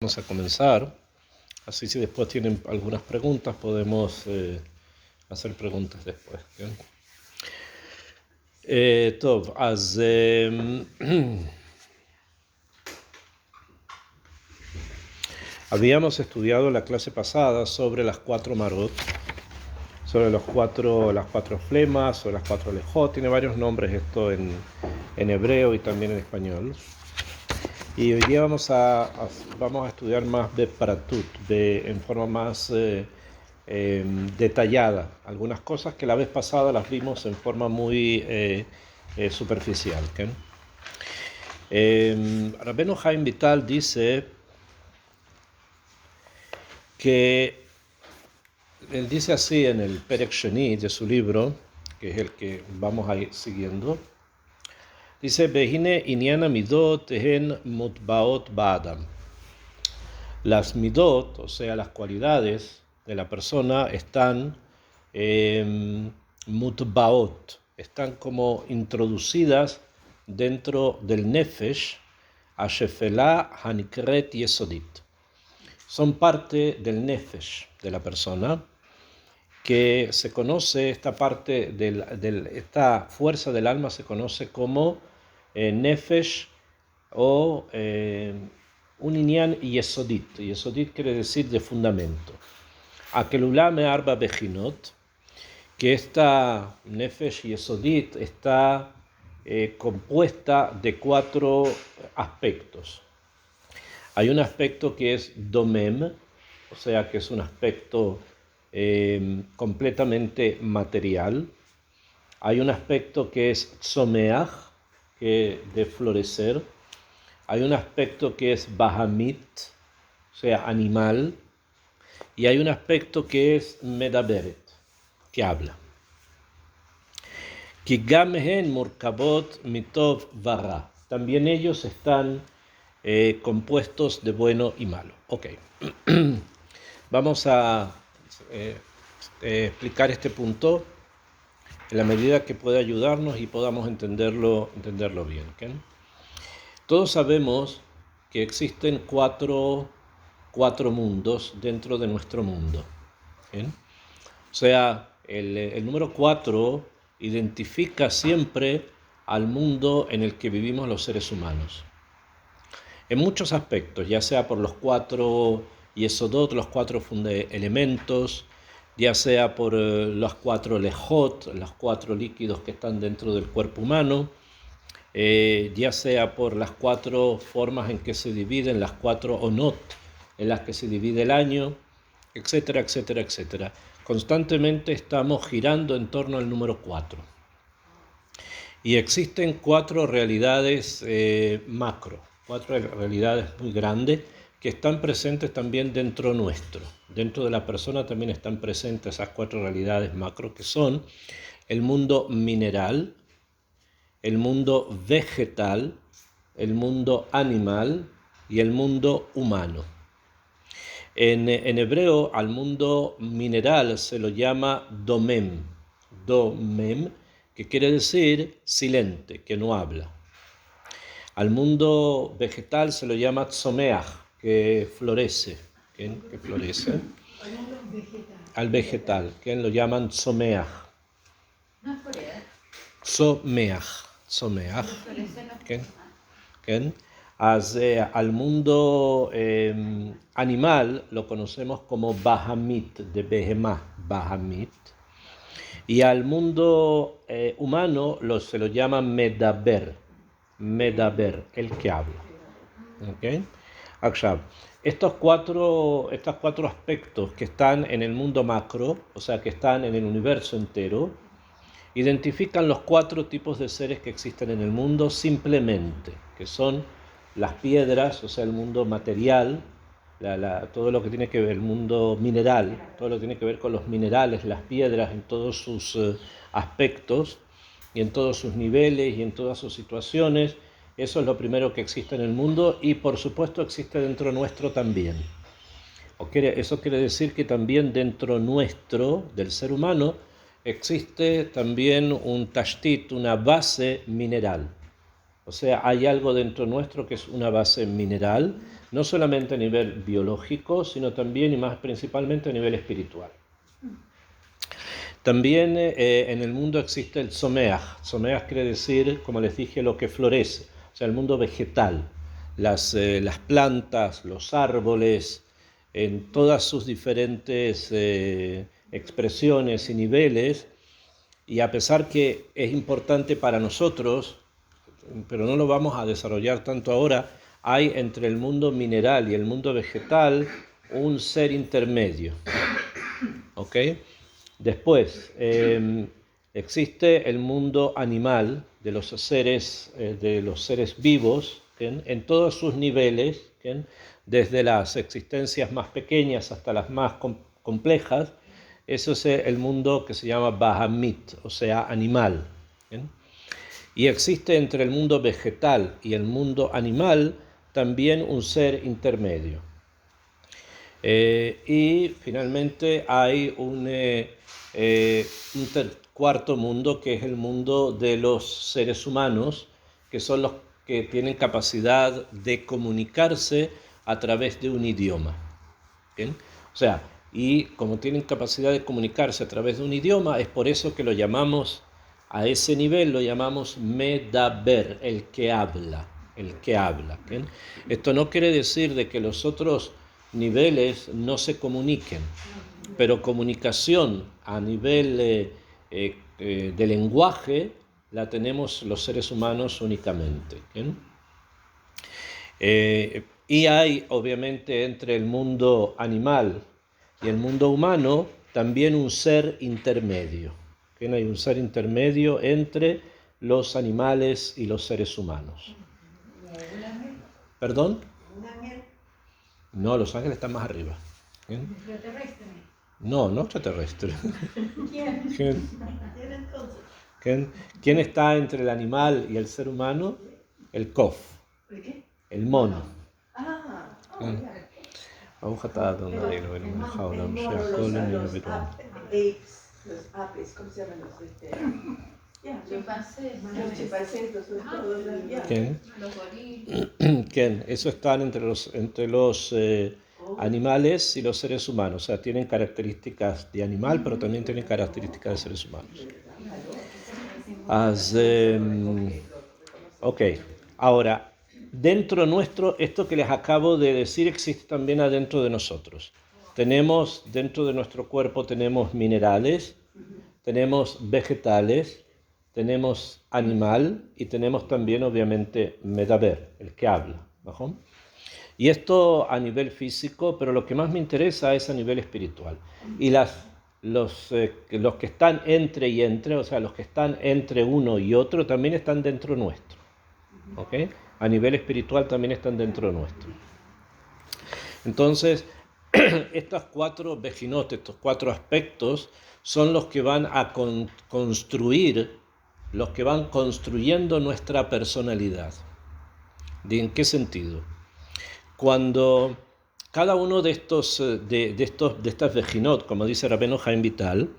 Vamos a comenzar, así si después tienen algunas preguntas podemos hacer preguntas después. ¿Bien? טוב, אז habíamos estudiado la clase pasada sobre las 4 marot, sobre las cuatro flemas, sobre las 4 lejot. Tiene varios nombres esto en hebreo y también en español. Y hoy día vamos a estudiar más de Paratut, en forma más detallada. Algunas cosas que la vez pasada las vimos en forma muy superficial. ¿Okay? Rabbeinu Chaim Vital dice que, él dice así en el Perek Sheni de su libro, que es el que vamos a ir siguiendo, dice, Behine inyan midot hen mutbaot ba'adam. Las midot, o sea, las cualidades de la persona están mutbaot, están como introducidas dentro del nefesh, ashefela hanikret yesodit. Son parte del nefesh de la persona, que se conoce, esta parte esta fuerza del alma se conoce como nefesh o un inyan yesodit. Yesodit quiere decir de fundamento. Akelula me arba bejinot, que esta nefesh yesodit está compuesta de 4 aspectos. Hay un aspecto que es domem, o sea que es un aspecto completamente material. Hay un aspecto que es tzomeach, que de florecer. Hay un aspecto que es bahamit, o sea, animal. Y hay un aspecto que es medaberet, que habla. Ki gam hen murkabot mitov vara. También ellos están compuestos de bueno y malo. Ok. Vamos a explicar este punto en la medida que pueda ayudarnos y podamos entenderlo bien. ¿Okay? Todos sabemos que existen cuatro mundos dentro de nuestro mundo. ¿Bien? O sea, el número 4 identifica siempre al mundo en el que vivimos los seres humanos. En muchos aspectos, ya sea por los 4 yesodot, los 4 elementos, ya sea por los 4 lejot, los 4 líquidos que están dentro del cuerpo humano, ya sea por las 4 formas en que se dividen, las 4 onot en las que se divide el año, etcétera, etcétera, etcétera. Constantemente estamos girando en torno al número 4. Y existen 4 realidades macro, 4 realidades muy grandes que están presentes también dentro nuestro. Dentro de la persona también están presentes esas 4 realidades macro, que son el mundo mineral, el mundo vegetal, el mundo animal y el mundo humano. En hebreo al mundo mineral se lo llama domem, que quiere decir silente, que no habla. Al mundo vegetal se lo llama tzomeach, que florece. ¿Quién? Que florece. Al vegetal, que lo llaman tzomeach. Tzomeach. ¿Quién? Al mundo animal lo conocemos como bahamit, de behemah, bahamit. Y al mundo humano se lo llama medaber, el que habla. ¿Okay? Estos cuatro aspectos que están en el mundo macro, o sea que están en el universo entero, identifican los 4 tipos de seres que existen en el mundo simplemente, que son las piedras, o sea el mundo material, todo lo que tiene que ver, el mundo mineral, todo lo que tiene que ver con los minerales, las piedras en todos sus aspectos y en todos sus niveles y en todas sus situaciones. Eso es lo primero que existe en el mundo y por supuesto existe dentro nuestro también. Eso quiere decir que también dentro nuestro, del ser humano, existe también un tashtit, una base mineral. O sea, hay algo dentro nuestro que es una base mineral, no solamente a nivel biológico, sino también y más principalmente a nivel espiritual. También en el mundo existe el Tzomeach. Tzomeach quiere decir, como les dije, lo que florece, o sea, el mundo vegetal, las plantas, los árboles, en todas sus diferentes expresiones y niveles, y a pesar que es importante para nosotros, pero no lo vamos a desarrollar tanto ahora, hay entre el mundo mineral y el mundo vegetal un ser intermedio, ¿ok? Después, existe el mundo animal de los seres vivos, ¿bien? En todos sus niveles, ¿bien? Desde las existencias más pequeñas hasta las más complejas. Eso es el mundo que se llama Bahamit, o sea, animal, ¿bien? Y existe entre el mundo vegetal y el mundo animal también un ser intermedio. Y finalmente hay un cuarto mundo, que es el mundo de los seres humanos, que son los que tienen capacidad de comunicarse a través de un idioma. ¿Bien? O sea, y como tienen capacidad de comunicarse a través de un idioma, es por eso que lo llamamos, a ese nivel lo llamamos medaber, el que habla, el que habla. ¿Bien? Esto no quiere decir de que los otros niveles no se comuniquen, pero comunicación a nivel de lenguaje la tenemos los seres humanos únicamente. ¿Bien? Y hay, obviamente, entre el mundo animal y el mundo humano también un ser intermedio. ¿Bien? Hay un ser intermedio entre los animales y los seres humanos. ¿Perdón? No, los ángeles están más arriba. ¿Bien? ¿Extraterrestre? No, no extraterrestre. ¿Quién? ¿Quién está entre el animal y el ser humano? El Kof. ¿El qué? El mono. Los apes, ¿cómo se llaman los chimpancés? Los chimpancés, los ¿Quién? Los gorilas. ¿Quién? Eso están entre los animales y los seres humanos. O sea, tienen características de animal, pero también tienen características de seres humanos. Ok, ahora, dentro nuestro, esto que les acabo de decir existe también adentro de nosotros. Tenemos, dentro de nuestro cuerpo tenemos minerales, tenemos vegetales, tenemos animal y tenemos también, obviamente, medaber, el que habla. ¿No? Y esto a nivel físico, pero lo que más me interesa es a nivel espiritual. Y los que están entre y entre, o sea, los que están entre uno y otro, también están dentro nuestro. ¿Ok? A nivel espiritual también están dentro nuestro. Entonces, estos cuatro vejinot, estos cuatro aspectos, son los que van a construir, los que van construyendo nuestra personalidad. ¿En qué sentido? Cuando cada uno de estas vejinot, como dice Rabbeinu Chaim Vital,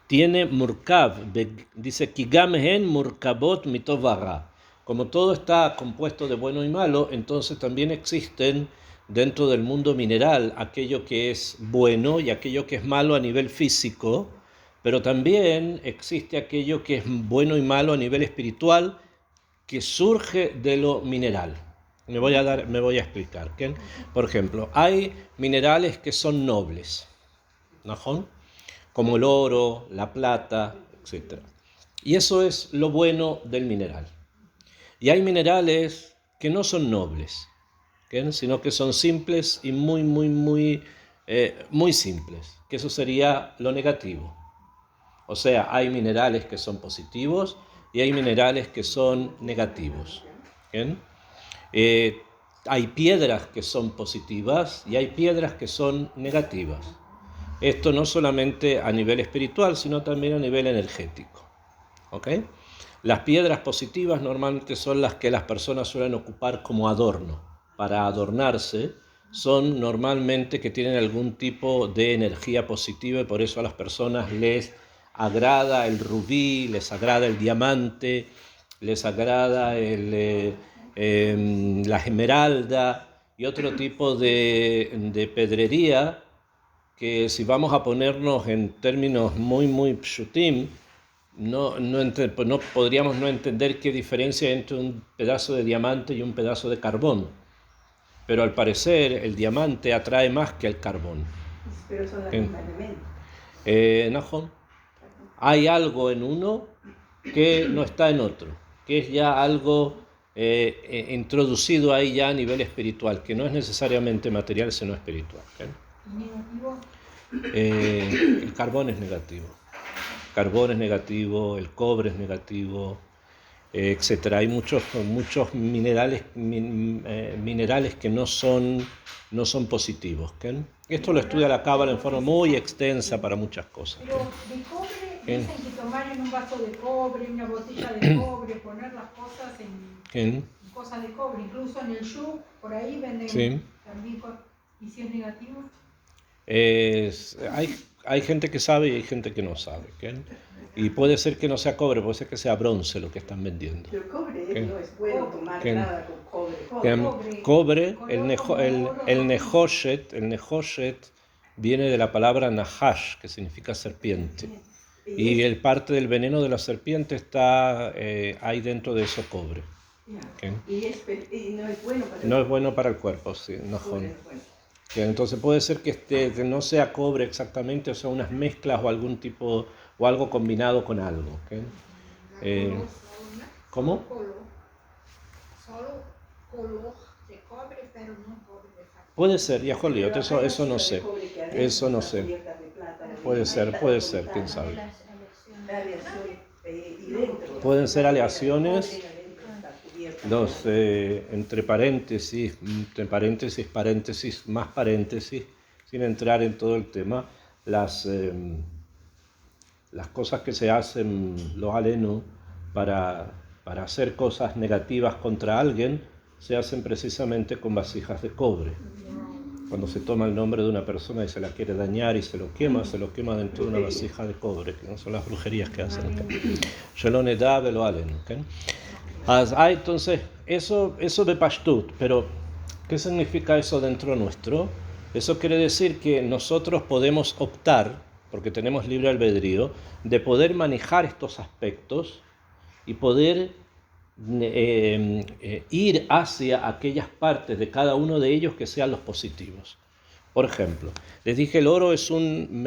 tiene murkav, dice kigam hen murkabot mitov vara. Como todo está compuesto de bueno y malo, entonces también existen dentro del mundo mineral aquello que es bueno y aquello que es malo a nivel físico, pero también existe aquello que es bueno y malo a nivel espiritual que surge de lo mineral. Me voy a explicar. ¿Okay? Por ejemplo, hay minerales que son nobles, ¿no? Como el oro, la plata, etc. Y eso es lo bueno del mineral. Y hay minerales que no son nobles, ¿okay? Sino que son simples y muy simples, que eso sería lo negativo. O sea, hay minerales que son positivos y hay minerales que son negativos. ¿Okay? Hay piedras que son positivas y hay piedras que son negativas. Esto no solamente a nivel espiritual, sino también a nivel energético. ¿Okay? Las piedras positivas normalmente son las que las personas suelen ocupar como adorno. Para adornarse son normalmente que tienen algún tipo de energía positiva y por eso a las personas les agrada el rubí, les agrada el diamante, les agrada la esmeralda y otro tipo de pedrería, que si vamos a ponernos en términos muy pshutim, no podríamos no entender qué diferencia hay entre un pedazo de diamante y un pedazo de carbón. Pero al parecer el diamante atrae más que el carbón. Pero son los mismos elementos. Hay algo en uno que no está en otro, que es ya algo introducido ahí ya a nivel espiritual, que no es necesariamente material, sino espiritual. ¿Okay? ¿Negativo? El carbón es negativo. El carbón es negativo, el cobre es negativo, etc. Hay muchos minerales que no son positivos. ¿Okay? Esto lo estudia la Cábala en forma muy extensa para muchas cosas. Pero de cobre dicen que tomar en un vaso de cobre, una botella de cobre, poner las cosas en cosas de cobre, incluso en el shuk, por ahí venden también. ¿Y si es negativo? Hay gente que sabe y hay gente que no sabe. ¿Okay? Y puede ser que no sea cobre, puede ser que sea bronce lo que están vendiendo. Pero el cobre no es bueno tomar nada con cobre. Cobre, el nehoshet viene de la palabra nahash, que significa serpiente. Y el parte del veneno de la serpiente está ahí dentro de eso cobre. ¿Okay? Y no es bueno para el No es bueno para el cuerpo, sí. Entonces puede ser que no sea cobre exactamente, o sea, unas mezclas o algún tipo, o algo combinado con algo. ¿Okay? ¿Cómo? Solo color de cobre, pero no cobre de facto. Puede ser, y eso no sé. Eso no sé. Puede ser, quién sabe. Pueden ser aleaciones, entre paréntesis, más paréntesis, sin entrar en todo el tema, las cosas que se hacen los alenos para hacer cosas negativas contra alguien, se hacen precisamente con vasijas de cobre. Cuando se toma el nombre de una persona y se la quiere dañar y se lo quema dentro de una vasija de cobre, que no son las brujerías que hacen acá. Entonces, eso de Pashtut, pero ¿qué significa eso dentro nuestro? Eso quiere decir que nosotros podemos optar, porque tenemos libre albedrío, de poder manejar estos aspectos y poder ir hacia aquellas partes de cada uno de ellos que sean los positivos. Por ejemplo, les dije, el oro es un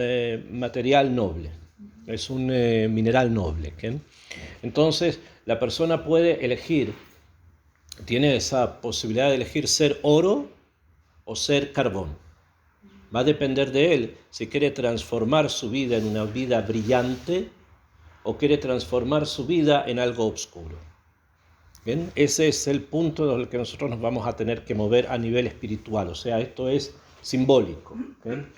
material noble, es un mineral noble. ¿Okay? Entonces, la persona puede elegir, tiene esa posibilidad de elegir ser oro o ser carbón. Va a depender de él si quiere transformar su vida en una vida brillante o quiere transformar su vida en algo oscuro. ¿Bien? Ese es el punto en el que nosotros nos vamos a tener que mover a nivel espiritual, o sea, esto es simbólico. ¿Bien?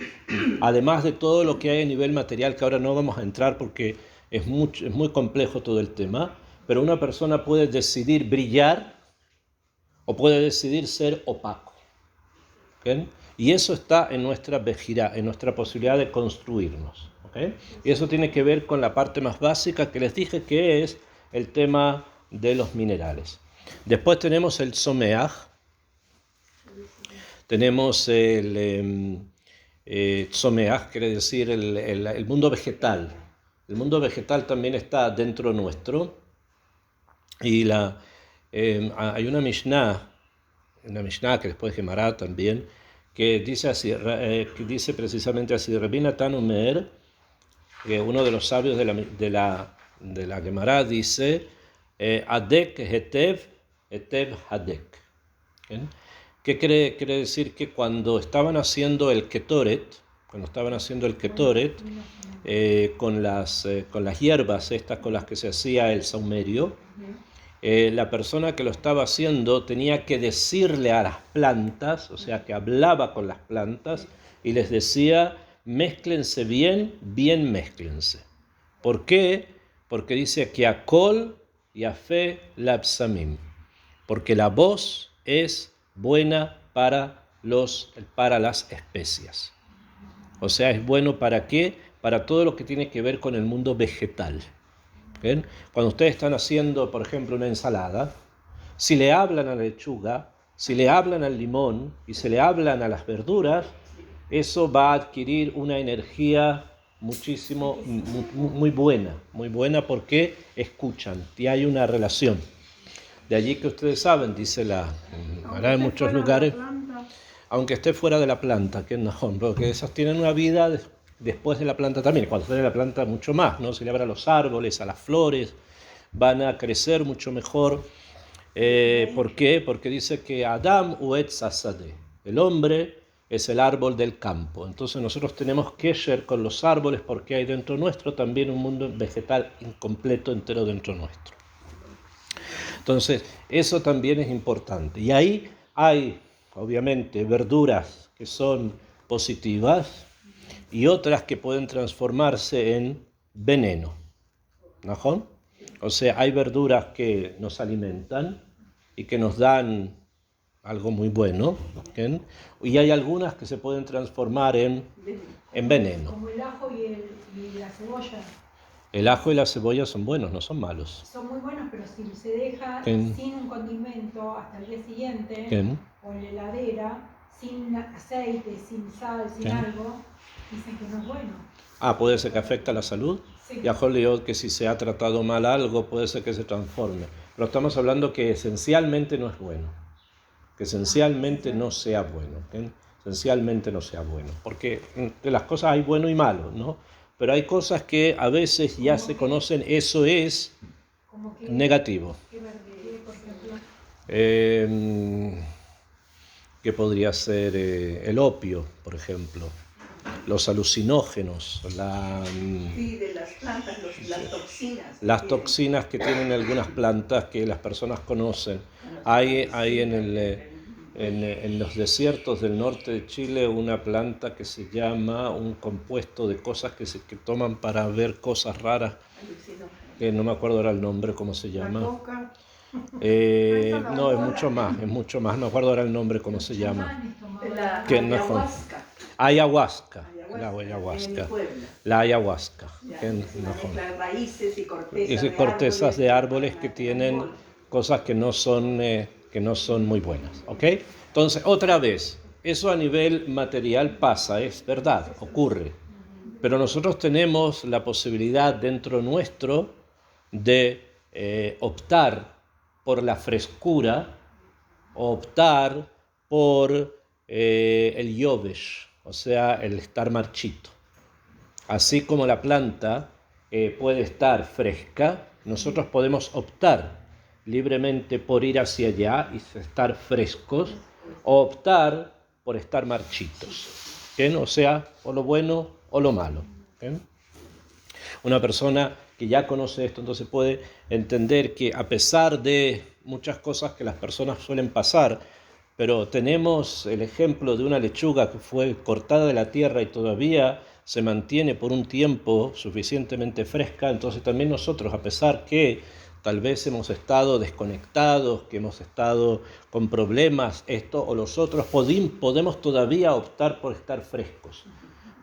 Además de todo lo que hay a nivel material, que ahora no vamos a entrar porque es muy complejo todo el tema, pero una persona puede decidir brillar o puede decidir ser opaco. ¿Bien? Y eso está en nuestra vejirá, en nuestra posibilidad de construirnos. ¿Okay? Y eso tiene que ver con la parte más básica que les dije, que es el tema de los minerales. Después tenemos el someach, tenemos el someach, quiere decir el mundo vegetal. El mundo vegetal también está dentro nuestro. Y hay una Mishnah que después Gemara también, que dice así, que dice precisamente así: Rabbi Natan Omer, que uno de los sabios de la Gemara dice, Adek hetev hadek. ¿Okay? ¿Qué quiere decir? Que cuando estaban haciendo el ketoret, con las hierbas estas con las que se hacía el saumerio, la persona que lo estaba haciendo tenía que decirle a las plantas, o sea, que hablaba con las plantas y les decía, mézclense bien mézclense. ¿Por qué? Porque dice que akol yafé lapsamim, porque la voz es buena para las especias. O sea, es bueno ¿para qué? Para todo lo que tiene que ver con el mundo vegetal. ¿Ven? Cuando ustedes están haciendo, por ejemplo, una ensalada, si le hablan a la lechuga, si le hablan al limón y se le hablan a las verduras, eso va a adquirir una energía muchísimo, muy buena porque escuchan y hay una relación. De allí que ustedes saben, dice ahora en muchos lugares, aunque esté fuera de la planta, que no, porque esas tienen una vida después de la planta también, cuando sale la planta mucho más, ¿no? Se le habla a los árboles, a las flores, van a crecer mucho mejor. ¿Por qué? Porque dice que Adam uetz hasadeh, el hombre es el árbol del campo. Entonces nosotros tenemos que ser con los árboles porque hay dentro nuestro también un mundo vegetal incompleto entero dentro nuestro. Entonces eso también es importante. Y ahí hay, obviamente, verduras que son positivas y otras que pueden transformarse en veneno. ¿No? O sea, hay verduras que nos alimentan y que nos dan algo muy bueno, ¿okay? Y hay algunas que se pueden transformar en veneno. Como el ajo y la cebolla. El ajo y la cebolla son buenos, no son malos. Son muy buenos, pero si se deja sin un condimento hasta el día siguiente, o en la heladera, sin aceite, sin sal, sin algo, dicen que no es bueno. Puede ser que afecte a la salud. Sí. Y a Hollywood que si se ha tratado mal algo, puede ser que se transforme. Pero estamos hablando que esencialmente no es bueno. Que esencialmente no sea bueno. ¿Okay? Esencialmente no sea bueno. Porque entre las cosas hay bueno y malo, ¿no? Pero hay cosas que a veces ya se conocen, eso es negativo. ¿Qué, por ejemplo? Que podría ser el opio, por ejemplo. Los alucinógenos, Sí, de las plantas, las toxinas. Las toxinas que tienen algunas plantas que las personas conocen. Hay en los desiertos del norte de Chile una planta que se llama un compuesto de cosas que toman para ver cosas raras, que no me acuerdo ahora el nombre, ¿cómo se llama? No, es mucho más, no me acuerdo ahora el nombre, ¿cómo se llama? Ayahuasca. La ayahuasca. Las raíces y cortezas de árboles que tienen cosas que no son muy buenas. ¿Ok? Entonces, otra vez, eso a nivel material pasa, es verdad, ocurre. Pero nosotros tenemos la posibilidad dentro nuestro de optar por la frescura, optar por el yovesh, o sea, el estar marchito. Así como la planta puede estar fresca, nosotros podemos optar libremente por ir hacia allá y estar frescos, o optar por estar marchitos. ¿Bien? O sea, o lo bueno o lo malo. ¿Bien? Una persona que ya conoce esto, entonces puede entender que a pesar de muchas cosas que las personas suelen pasar, pero tenemos el ejemplo de una lechuga que fue cortada de la tierra y todavía se mantiene por un tiempo suficientemente fresca, entonces también nosotros, a pesar que tal vez hemos estado desconectados, que hemos estado con problemas, esto o los otros, podemos todavía optar por estar frescos,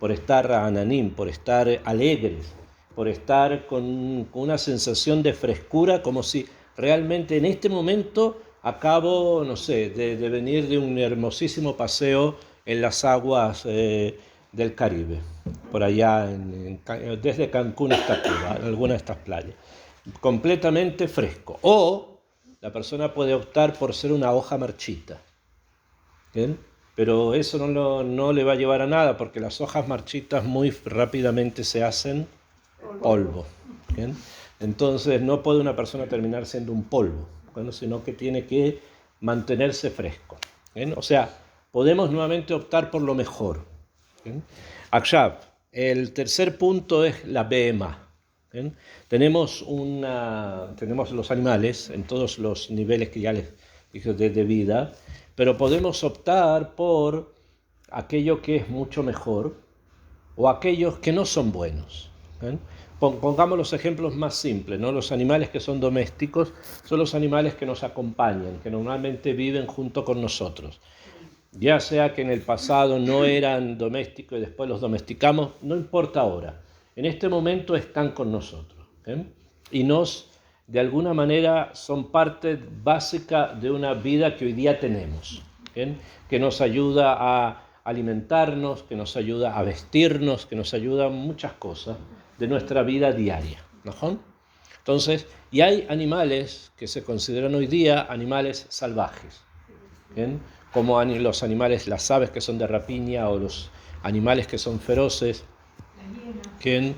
por estar ananim, por estar alegres, por estar con una sensación de frescura, como si realmente en este momento acabo, no sé, de venir de un hermosísimo paseo en las aguas del Caribe, por allá, desde Cancún hasta Cuba, en alguna de estas playas. Completamente fresco. O la persona puede optar por ser una hoja marchita. ¿Bien? Pero eso no le va a llevar a nada, porque las hojas marchitas muy rápidamente se hacen polvo. ¿Bien? Entonces no puede una persona terminar siendo un polvo, sino que tiene que mantenerse fresco. ¿Bien? O sea, podemos nuevamente optar por lo mejor. ¿Bien? Akshav, el tercer punto es la BMA. ¿Bien? Tenemos los animales en todos los niveles que ya les dije de vida, pero podemos optar por aquello que es mucho mejor o aquellos que no son buenos. ¿Bien? Pongamos los ejemplos más simples, ¿no? Los animales que son domésticos son los animales que nos acompañan, que normalmente viven junto con nosotros. Ya sea que en el pasado no eran domésticos y después los domesticamos, no importa ahora. En este momento están con nosotros, ¿eh? Y nos de alguna manera son parte básica de una vida que hoy día tenemos, ¿bien? Que nos ayuda a alimentarnos, que nos ayuda a vestirnos, que nos ayuda a muchas cosas de nuestra vida diaria, ¿no? Entonces, y hay animales que se consideran hoy día animales salvajes, ¿bien? Como los animales, las aves que son de rapiña o los animales que son feroces, que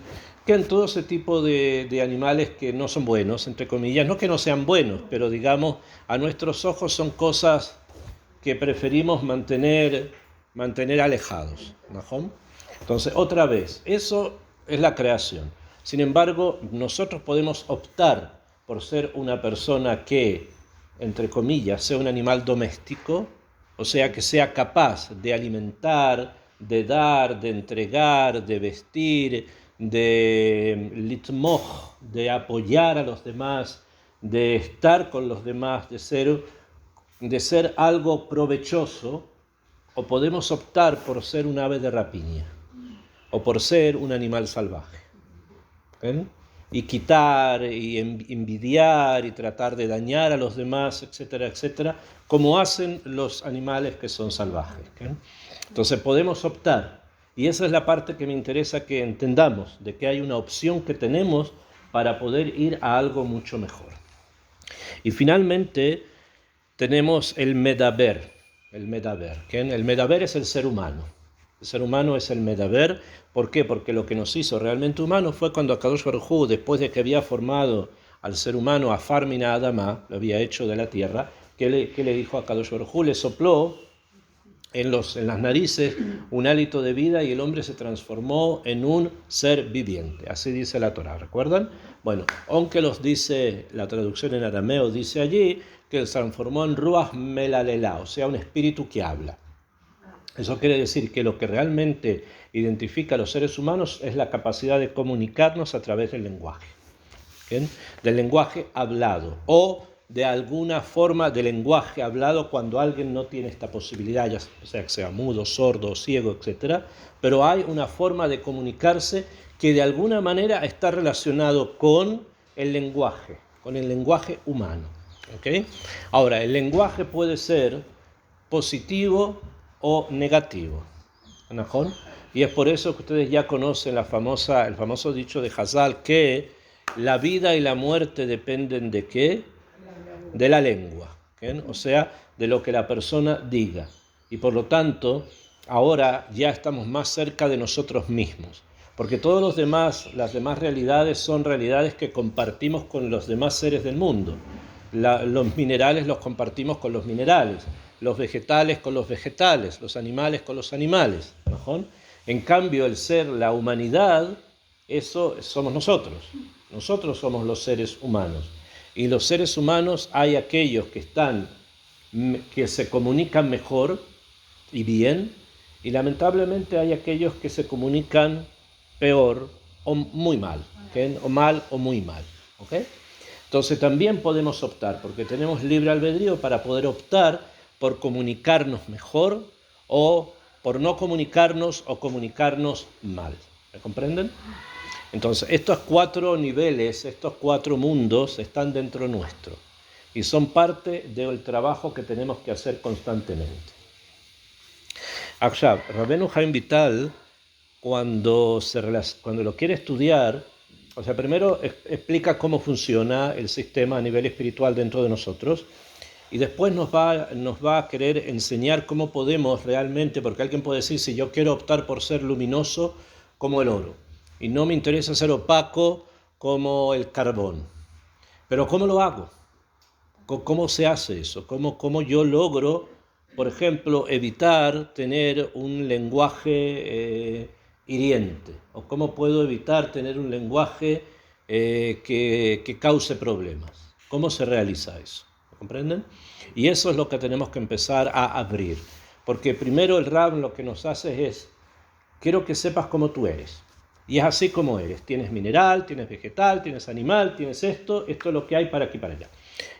en todo ese tipo de animales que no son buenos, entre comillas, no que no sean buenos, pero digamos, a nuestros ojos son cosas que preferimos mantener alejados, ¿no? Entonces, otra vez, eso es la creación. Sin embargo, nosotros podemos optar por ser una persona que, entre comillas, sea un animal doméstico, o sea, que sea capaz de alimentar, de dar, de entregar, de vestir, de litmoj, de apoyar a los demás, de estar con los demás, de ser algo provechoso, o podemos optar por ser un ave de rapiña, o por ser un animal salvaje. ¿Ven? Y quitar, y envidiar, y tratar de dañar a los demás, etcétera, etcétera, como hacen los animales que son salvajes. ¿Ven? Entonces podemos optar, y esa es la parte que me interesa que entendamos, de que hay una opción que tenemos para poder ir a algo mucho mejor. Y finalmente tenemos el medaber. El medaber es el ser humano. El ser humano es el medaber. ¿Por qué? Porque lo que nos hizo realmente humanos fue cuando Akadosh Baruj Hu, después de que había formado al ser humano, a Farmina Adama, lo había hecho de la tierra, ¿qué le dijo a Akadosh Baruj Hu? Le sopló en las narices un hálito de vida y el hombre se transformó en un ser viviente. Así dice la Torá, ¿recuerdan? Bueno, aunque los dice, la traducción en arameo dice allí que se transformó en Ruach Melalela, o sea, un espíritu que habla. Eso quiere decir que lo que realmente identifica a los seres humanos es la capacidad de comunicarnos a través del lenguaje. ¿Bien? Del lenguaje hablado o de alguna forma de lenguaje hablado cuando alguien no tiene esta posibilidad, ya sea que sea mudo, sordo, ciego, etc. Pero hay una forma de comunicarse que de alguna manera está relacionado con el lenguaje humano. ¿Okay? Ahora, el lenguaje puede ser positivo o negativo. ¿No? Y es por eso que ustedes ya conocen el famoso dicho de Hazal, que la vida y la muerte dependen ¿de qué? De la lengua, ¿okay? O sea, de lo que la persona diga. Y por lo tanto, ahora ya estamos más cerca de nosotros mismos, porque las demás realidades son realidades que compartimos con los demás seres del mundo. Los minerales los compartimos con los minerales, los vegetales con los vegetales, los animales con los animales, ¿no? En cambio, el ser, la humanidad, eso somos nosotros. Nosotros somos los seres humanos. Y los seres humanos hay aquellos que se comunican mejor y bien, y lamentablemente hay aquellos que se comunican peor o muy mal, ¿okay? O mal o muy mal, ¿okay? Entonces también podemos optar, porque tenemos libre albedrío para poder optar por comunicarnos mejor o por no comunicarnos o comunicarnos mal. ¿Me comprenden? Entonces, estos 4 niveles, estos 4 mundos están dentro nuestro y son parte del trabajo que tenemos que hacer constantemente. Ahora, Rabbeinu Chaim Vital, cuando lo quiere estudiar, o sea, primero explica cómo funciona el sistema a nivel espiritual dentro de nosotros y después nos va a querer enseñar cómo podemos realmente, porque alguien puede decir, si yo quiero optar por ser luminoso como el oro, y no me interesa ser opaco como el carbón. Pero ¿cómo lo hago? ¿Cómo se hace eso? ¿Cómo yo logro, por ejemplo, evitar tener un lenguaje hiriente? ¿O cómo puedo evitar tener un lenguaje que cause problemas? ¿Cómo se realiza eso? ¿Me comprenden? Y eso es lo que tenemos que empezar a abrir. Porque primero el Rab lo que nos hace es, quiero que sepas cómo tú eres. Y es así como eres. Tienes mineral, tienes vegetal, tienes animal, tienes esto es lo que hay para aquí y para allá.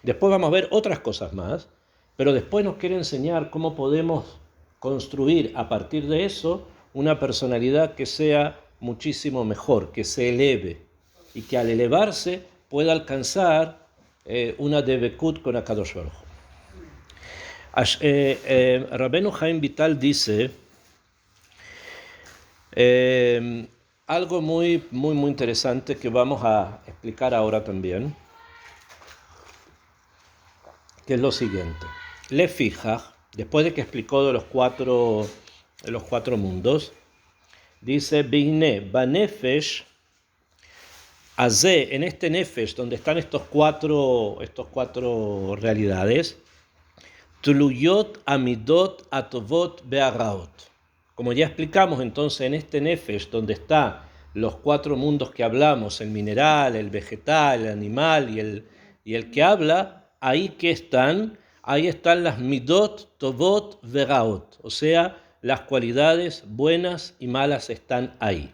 Después vamos a ver otras cosas más, pero después nos quiere enseñar cómo podemos construir a partir de eso una personalidad que sea muchísimo mejor, que se eleve y que al elevarse pueda alcanzar una debekut con Akadosh Baruj Hu. Rabbeinu Chaim Vital dice algo muy interesante que vamos a explicar ahora también, que es lo siguiente. Le fija, después de que explicó de los cuatro mundos, dice, Bine, Banefesh, Azé, en este Nefesh, donde están estos cuatro realidades, Tuluyot, Amidot, Atovot, Be'araot. Como ya explicamos, entonces, en este Nefesh, donde están los cuatro mundos que hablamos, el mineral, el vegetal, el animal y el que habla, ahí están las Midot, Tovot, Be'araot. O sea, las cualidades buenas y malas están ahí.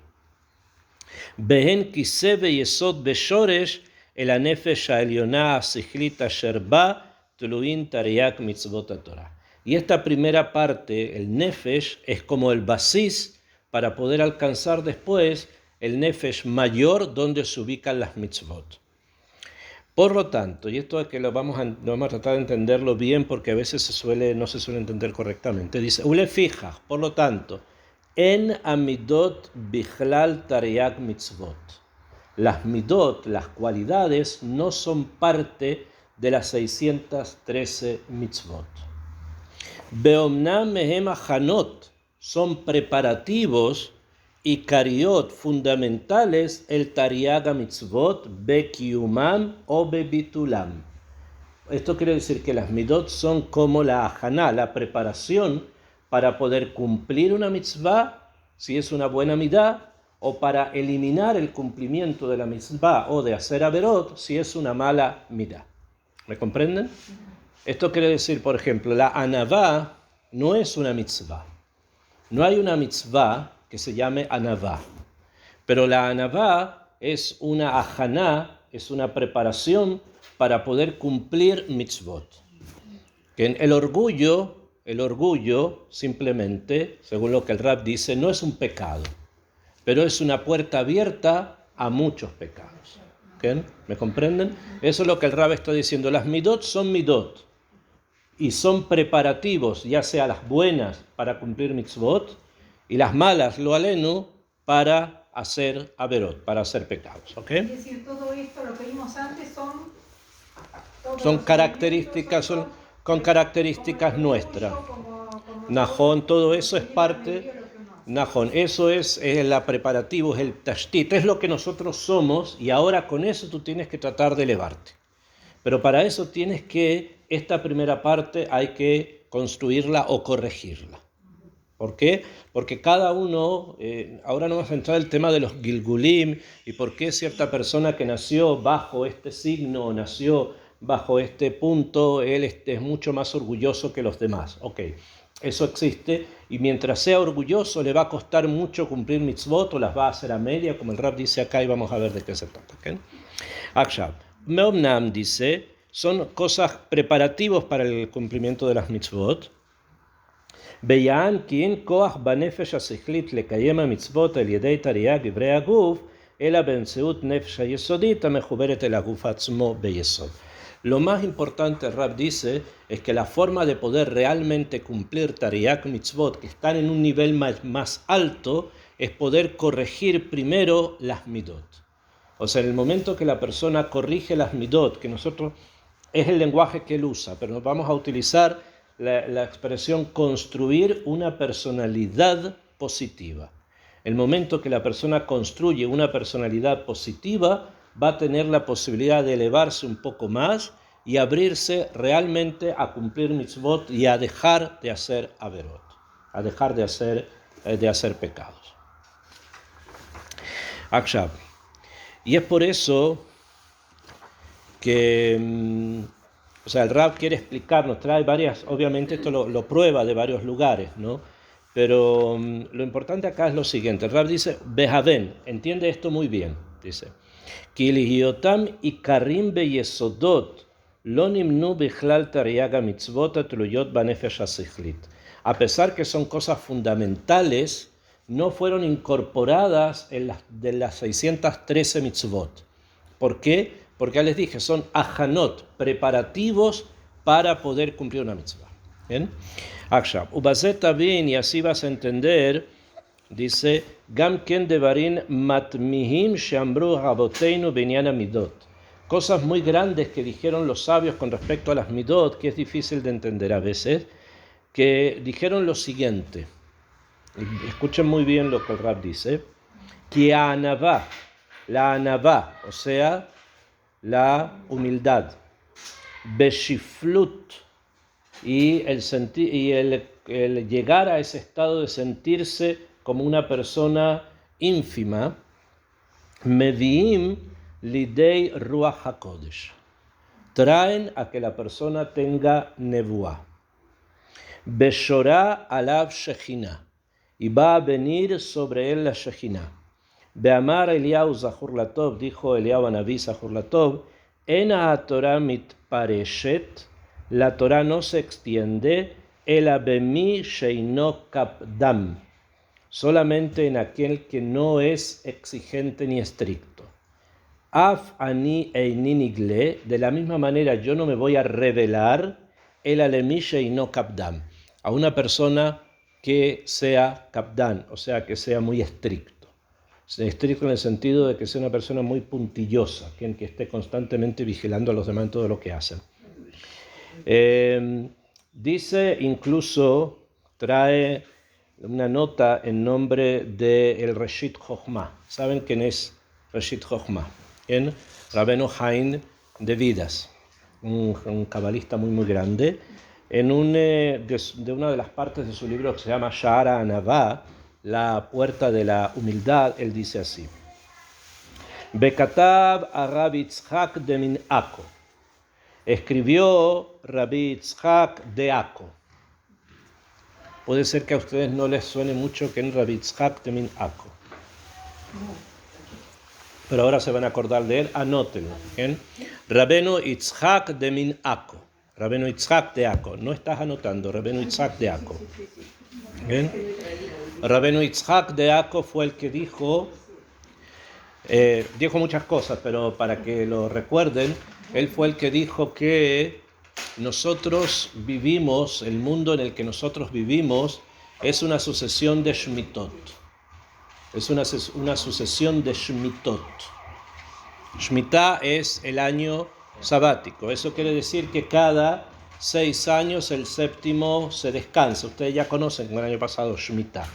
Behen kisebe yesod beshoresh el anefesh ha'elyonah sichlit asher ba tuluin tariak mitzvot haTorah. Y esta primera parte, el nefesh, es como el basis para poder alcanzar después el nefesh mayor donde se ubican las mitzvot. Por lo tanto, y esto es que lo vamos a tratar de entenderlo bien porque a veces no se suele entender correctamente, dice, ule fija, por lo tanto, en amidot bichlal tariak mitzvot. Las midot, las cualidades, no son parte de las 613 mitzvot. Beomnam mehem achanot, son preparativos y kariot fundamentales el tariag mitzvot bekiumam o bebitulam. Esto quiere decir que las midot son como la ajaná, la preparación para poder cumplir una mitzvah, si es una buena midá, o para eliminar el cumplimiento de la mitzvah o de hacer averot, si es una mala midá. ¿Me comprenden? Esto quiere decir, por ejemplo, la anavá no es una mitzvah. No hay una mitzvah que se llame anavá. Pero la anavá es una ajaná, es una preparación para poder cumplir mitzvot. Que el orgullo simplemente, según lo que el Rab dice, no es un pecado, pero es una puerta abierta a muchos pecados. ¿Okay? ¿Me comprenden? Eso es lo que el Rab está diciendo. Las midot son midot y son preparativos, ya sea las buenas para cumplir mitzvot y las malas, lo alenu, para hacer averot, para hacer pecados. ¿Okay? Es decir, todo esto, lo que vimos antes, son características, con características nuestras. Najón, todo eso es parte. Najón, eso es el preparativo, es el tashtit, es lo que nosotros somos y ahora con eso tú tienes que tratar de elevarte. Pero para eso esta primera parte hay que construirla o corregirla. ¿Por qué? Porque cada uno, ahora no vamos a entrar en el tema de los gilgulim y por qué cierta persona que nació bajo este signo, nació bajo este punto, él es mucho más orgulloso que los demás. Ok, eso existe y mientras sea orgulloso le va a costar mucho cumplir mitzvot o las va a hacer a media, como el Rab dice acá y vamos a ver de qué se trata. ¿Okay? Akshav, Meomnam dice, son cosas preparativos para el cumplimiento de las mitzvot. Beyan ki en koach banefesh asichlit lekayem mitzvot el yedei tariag ivrei aguf ela benzeut nefesh hayesodit amechuberet el aguf atzmo beyesod. Lo más importante, el Rab dice, es que la forma de poder realmente cumplir tariag mitzvot, que están en un nivel más alto, es poder corregir primero las midot. O sea, en el momento que la persona corrige las midot, que nosotros es el lenguaje que él usa, pero nos vamos a utilizar la expresión construir una personalidad positiva. El momento que la persona construye una personalidad positiva, va a tener la posibilidad de elevarse un poco más y abrirse realmente a cumplir mitzvot y a dejar de hacer averot, a dejar de hacer pecados. Akshav. Y es por eso que el Rab quiere explicarnos, trae varias, obviamente esto lo prueba de varios lugares, ¿no? Pero lo importante acá es lo siguiente, el Rab dice, Behaven, entiende esto muy bien, dice, Ki lihiotam ikarim beyesodot lo nimnu bichlal tariag mitzvot atluyot banefesh asichlit. A pesar que son cosas fundamentales, no fueron incorporadas de las 613 mitzvot. ¿Por qué? Porque ya les dije, son ajanot, preparativos para poder cumplir una mitzvah. ¿Bien? Akshab, ubazet tavin, y así vas a entender, dice, gam ken devarim matmihim sheamru raboteinu binyan midot. Cosas muy grandes que dijeron los sabios con respecto a las midot, que es difícil de entender a veces, que dijeron lo siguiente. Escuchen muy bien lo que el Rab dice. Que anavá, la anavá, o sea, la humildad, beshiflut, y el llegar a ese estado de sentirse como una persona ínfima, meviim lidei ruach hakodesh, traen a que la persona tenga nevuá, beshorá alav shechina, y va a venir sobre él la shechina. Beamar Eliyahu Zahur Latov, dijo Eliyahu Anabí Zahur Latov, Ena Torah mitpareshet, la Torah no se extiende, ela bemi sheino kapdam, solamente en aquel que no es exigente ni estricto. Af ani eini nigle, de la misma manera yo no me voy a revelar, ela lemi sheino kapdam, a una persona que sea kapdan, o sea, que sea muy estricto. Estricto en el sentido de que sea una persona muy puntillosa, que esté constantemente vigilando a los demás en todo lo que hacen. Dice, incluso, trae una nota en nombre del Reshit Chochmah. ¿Saben quién es Reshit Chochmah? En Rabbeinu Haim de Vidas, un cabalista muy grande. En de una de las partes de su libro que se llama Sha'ara Anavá, la puerta de la humildad, él dice así. Bekatav a Rabbi Yitzhak de Min Ako. Escribió Rabbi Yitzhak de Ako. Puede ser que a ustedes no les suene mucho que en Rabbi Yitzhak de Min Ako. Pero ahora se van a acordar de él, anótenlo. ¿Bien? Rabbeinu Yitzhak de Min Ako. Rabbeinu Yitzhak de Ako. No estás anotando, Rabbeinu Yitzhak de Ako. ¿Bien? Rabbeinu Yitzhak de Ako fue el que dijo muchas cosas, pero para que lo recuerden, él fue el que dijo que nosotros vivimos, el mundo en el que nosotros vivimos es una sucesión de Shmitot. Es una sucesión de Shmitot. Shmitá es el año sabático. Eso quiere decir que cada 6 años el séptimo se descansa. Ustedes ya conocen el año pasado Shmitá.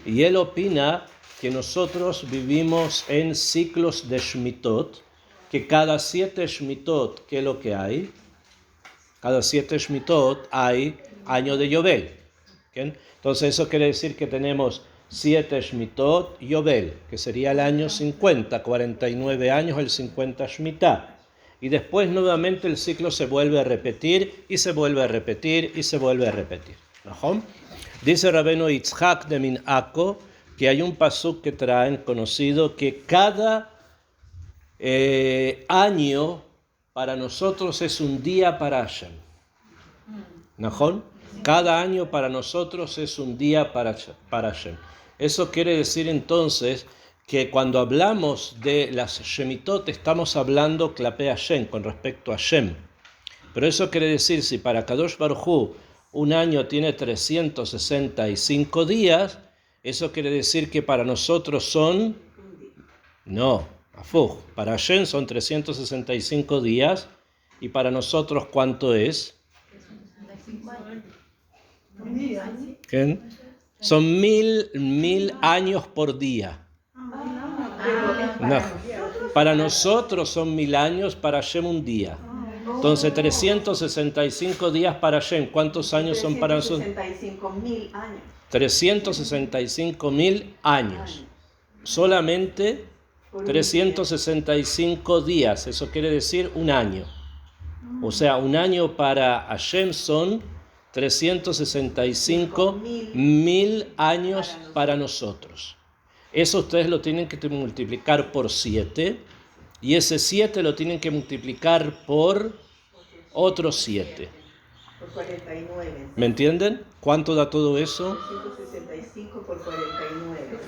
Y él opina que nosotros vivimos en ciclos de Shmitot, que cada 7 Shmitot, ¿qué es lo que hay? Cada 7 Shmitot hay año de Yobel. ¿Okay? Entonces eso quiere decir que tenemos 7 Shmitot Yobel, que sería el año 50, 49 años, el 50 Shmitá. Y después nuevamente el ciclo se vuelve a repetir, y se vuelve a repetir, y se vuelve a repetir. ¿No? Dice Rabbeinu Yitzhak de Min Ako que hay un pasuk que traen conocido que cada año para nosotros es un día para Hashem. ¿No? Cada año para nosotros es un día para Hashem. Eso quiere decir entonces que cuando hablamos de las Shemitot estamos hablando Klapei Hashem, con respecto a Hashem. Pero eso quiere decir, si para Kadosh Baruj Hu un año tiene 365 días, eso quiere decir que para nosotros son... No, afuj, para Hashem son 365 días, y para nosotros ¿cuánto es? ¿Qué? Son 1000 años por día. No. Para nosotros son 1000 años, para Hashem un día. Entonces 365 días para Hashem. ¿Cuántos años son para nosotros? 365.000 años. 365.000 años. Solamente 365 días. Eso quiere decir un año. O sea, un año para Hashem son 365.000 años para nosotros. Eso ustedes lo tienen que multiplicar por 7, y ese 7 lo tienen que multiplicar por otros 7. Por 49. ¿Me entienden? ¿Cuánto da todo eso? 165 por 49.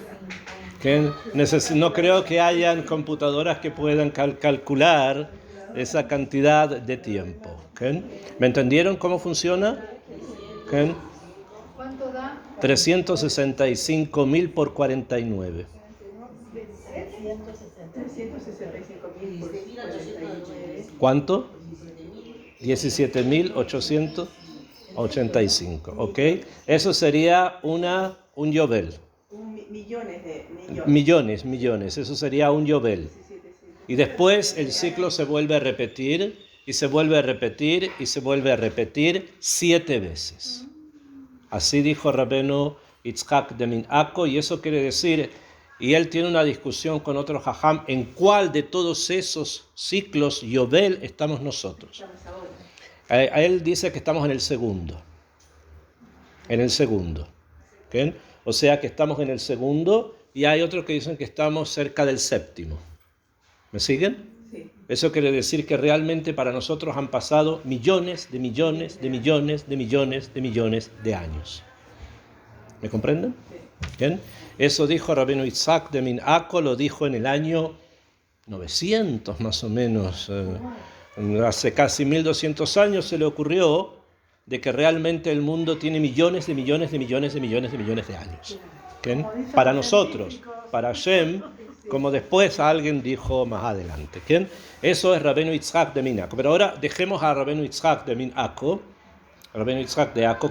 No creo que hayan computadoras que puedan calcular esa cantidad de tiempo. ¿Okay? ¿Me entendieron cómo funciona? ¿Okay? ¿Cuánto da? 365.000 por 49. 365.000 por 49. ¿Cuánto? 17.885. ¿Ok? Eso sería un yovel. Millones. Eso sería un yovel. Y después el ciclo se vuelve a repetir, y se vuelve a repetir, y se vuelve a repetir 7 veces. Así dijo Rabbeinu Yitzhak de Minako, y eso quiere decir, y él tiene una discusión con otro jajam, en cuál de todos esos ciclos yovel estamos nosotros. A él dice que estamos en el segundo. ¿Okay? O sea que estamos en el segundo, y hay otros que dicen que estamos cerca del séptimo. ¿Me siguen? Sí. Eso quiere decir que realmente para nosotros han pasado millones de años. ¿Me comprenden? Sí. ¿Bien? Eso dijo Rabbeinu Yitzhak de Minako, lo dijo en el año 900 más o menos. Hace casi 1200 años se le ocurrió de que realmente el mundo tiene millones de años. ¿Okay? Para nosotros, para Hashem, como después alguien dijo más adelante. ¿Okay? Eso es Rabbeinu Yitzhak de Minako. Pero ahora dejemos a Rabbeinu Yitzhak de Minako,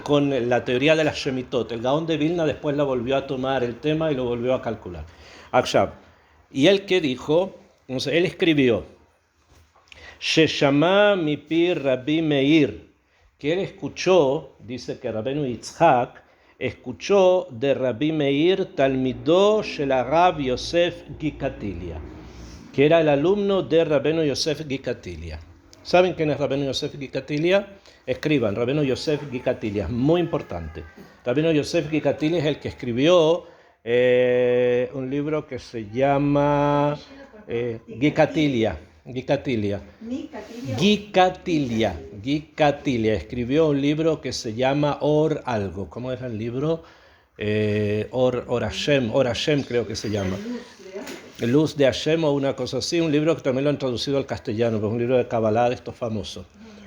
con la teoría de las Shemitot. El Gaón de Vilna después la volvió a tomar el tema y lo volvió a calcular. Akshab. ¿Y él qué dijo? Entonces, él escribió Sheshama mipi Rabbi Meir, que él escuchó, dice que Rabbeinu Yitzhak escuchó de Rabbi Meir Talmidó shel Rav Yosef Gikatilia, que era el alumno de Rabbeinu Yosef Gikatilia. ¿Saben quién es Rabbeinu Yosef Gikatilia? Escriban, Rabbeinu Yosef Gikatilia, es muy importante. Rabbeinu Yosef Gikatilia es el que escribió un libro que se llama Gikatilia. Escribió un libro que se llama Or algo. ¿Cómo era el libro? Or Hashem creo que se llama. Luz de Hashem o una cosa así. Un libro que también lo han traducido al castellano, pero es un libro de Kabbalah de estos famosos.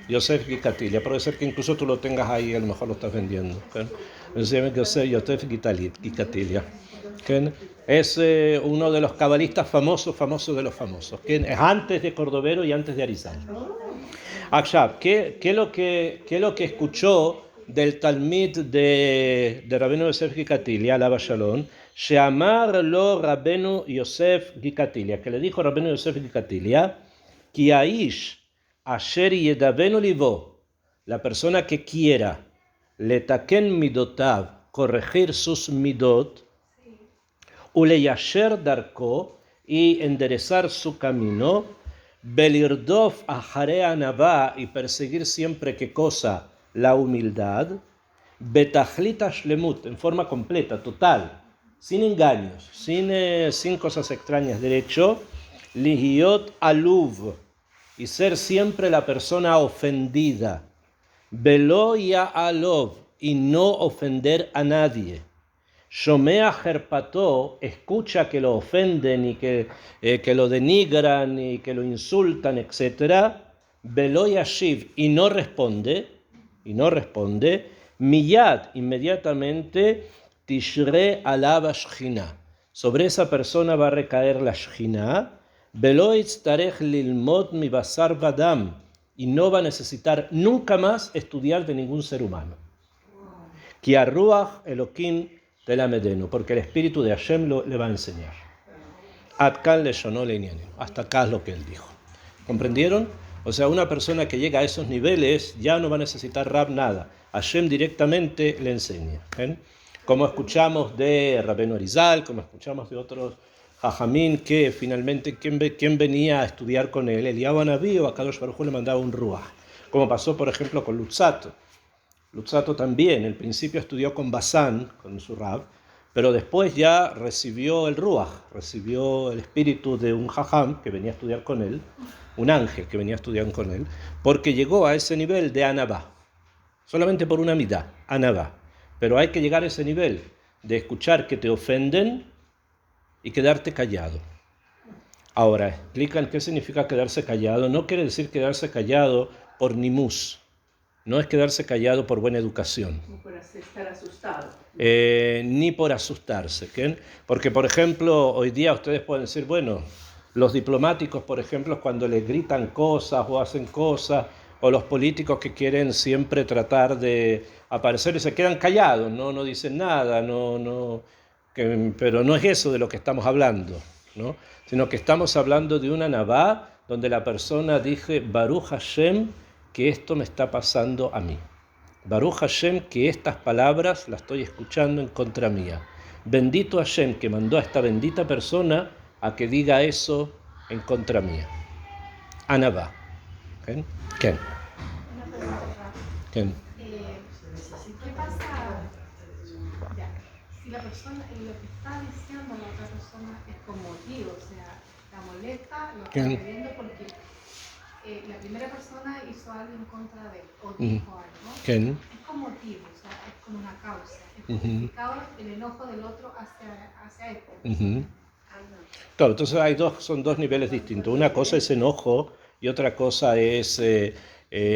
Yosef Gikatilia. Puede ser que incluso tú lo tengas ahí, a lo mejor lo estás vendiendo. ¿Okay? Se llama Yosef Gikatilia. ¿Okay? Es uno de los cabalistas famosos de los famosos. ¿Okay? Es antes de Cordovero y antes de Arizal. Akshab, ¿qué es lo que escuchó del Talmid de Rabbeinu Yosef Gikatilia, Alaba Shalom? Sheamar lo Rabbeinu Yosef Gikatilia, que le dijo Rabbeinu Yosef Gikatilia, Ki aish asher yedavenu livo, la persona que quiera letaken midotav, corregir sus midot, uleyasher darko, y enderezar su camino, belirdof ahare anavá, y perseguir siempre qué cosa, la humildad, betachlit shlemut, en forma completa, total, sin engaños, sin cosas extrañas, derecho, lihiot aluv, y ser siempre la persona ofendida, velo ya alov, y no ofender a nadie, shomea jerpato, escucha que lo ofenden y que lo denigran y que lo insultan, etc. Velo yashiv, y no responde, miyad, inmediatamente, tishre alaba shchina, sobre esa persona va a recaer la shchina, velo itztarech lilmod mi basar vadam, y no va a necesitar nunca más estudiar de ningún ser humano. Ki arruach elokim telamedenu, porque el espíritu de Hashem le va a enseñar. Adkan leshonó leinianenu, hasta acá es lo que él dijo. ¿Comprendieron? O sea, una persona que llega a esos niveles ya no va a necesitar Rab nada. Hashem directamente le enseña. ¿Ven? Como escuchamos de Rabbeinu Arizal, como escuchamos de otros Jajamín, que finalmente, ¿quién venía a estudiar con él? Eliyahu Anabí o Akadosh Baruj Hu le mandaba un ruach. Como pasó, por ejemplo, con Lutzato. Lutzato también, al principio estudió con Basán, con su Rab, pero después ya recibió el ruach, recibió el espíritu de un Jajam que venía a estudiar con él, un ángel que venía a estudiar con él, porque llegó a ese nivel de Anabá, solamente por una midá, Anabá. Pero hay que llegar a ese nivel de escuchar que te ofenden y quedarte callado. Ahora, explican qué significa quedarse callado. No quiere decir quedarse callado por nimus. No es quedarse callado por buena educación. Ni por estar asustado. Ni por asustarse. ¿Qué? Porque, por ejemplo, hoy día ustedes pueden decir, bueno, los diplomáticos, por ejemplo, cuando les gritan cosas o hacen cosas, o los políticos que quieren siempre tratar de aparecer y se quedan callados, no dicen nada, pero no es eso de lo que estamos hablando, ¿no? Sino que estamos hablando de una Navá donde la persona dice, Baruch Hashem, que esto me está pasando a mí. Baruch Hashem, que estas palabras las estoy escuchando en contra mía. Bendito Hashem, que mandó a esta bendita persona a que diga eso en contra mía. Anabá. ¿Ken? ¿Ken? Una pregunta. ¿Ken? ¿Qué pasa ya, si la persona, lo que está diciendo la otra persona es con motivo, o sea, la molesta, lo está pidiendo porque la primera persona hizo algo en contra de él, o dijo algo, ¿Ken? es con motivo, o sea, es como una causa, es justificado el enojo del otro hacia él. Claro, entonces son dos niveles distintos. Una cosa es enojo y otra cosa es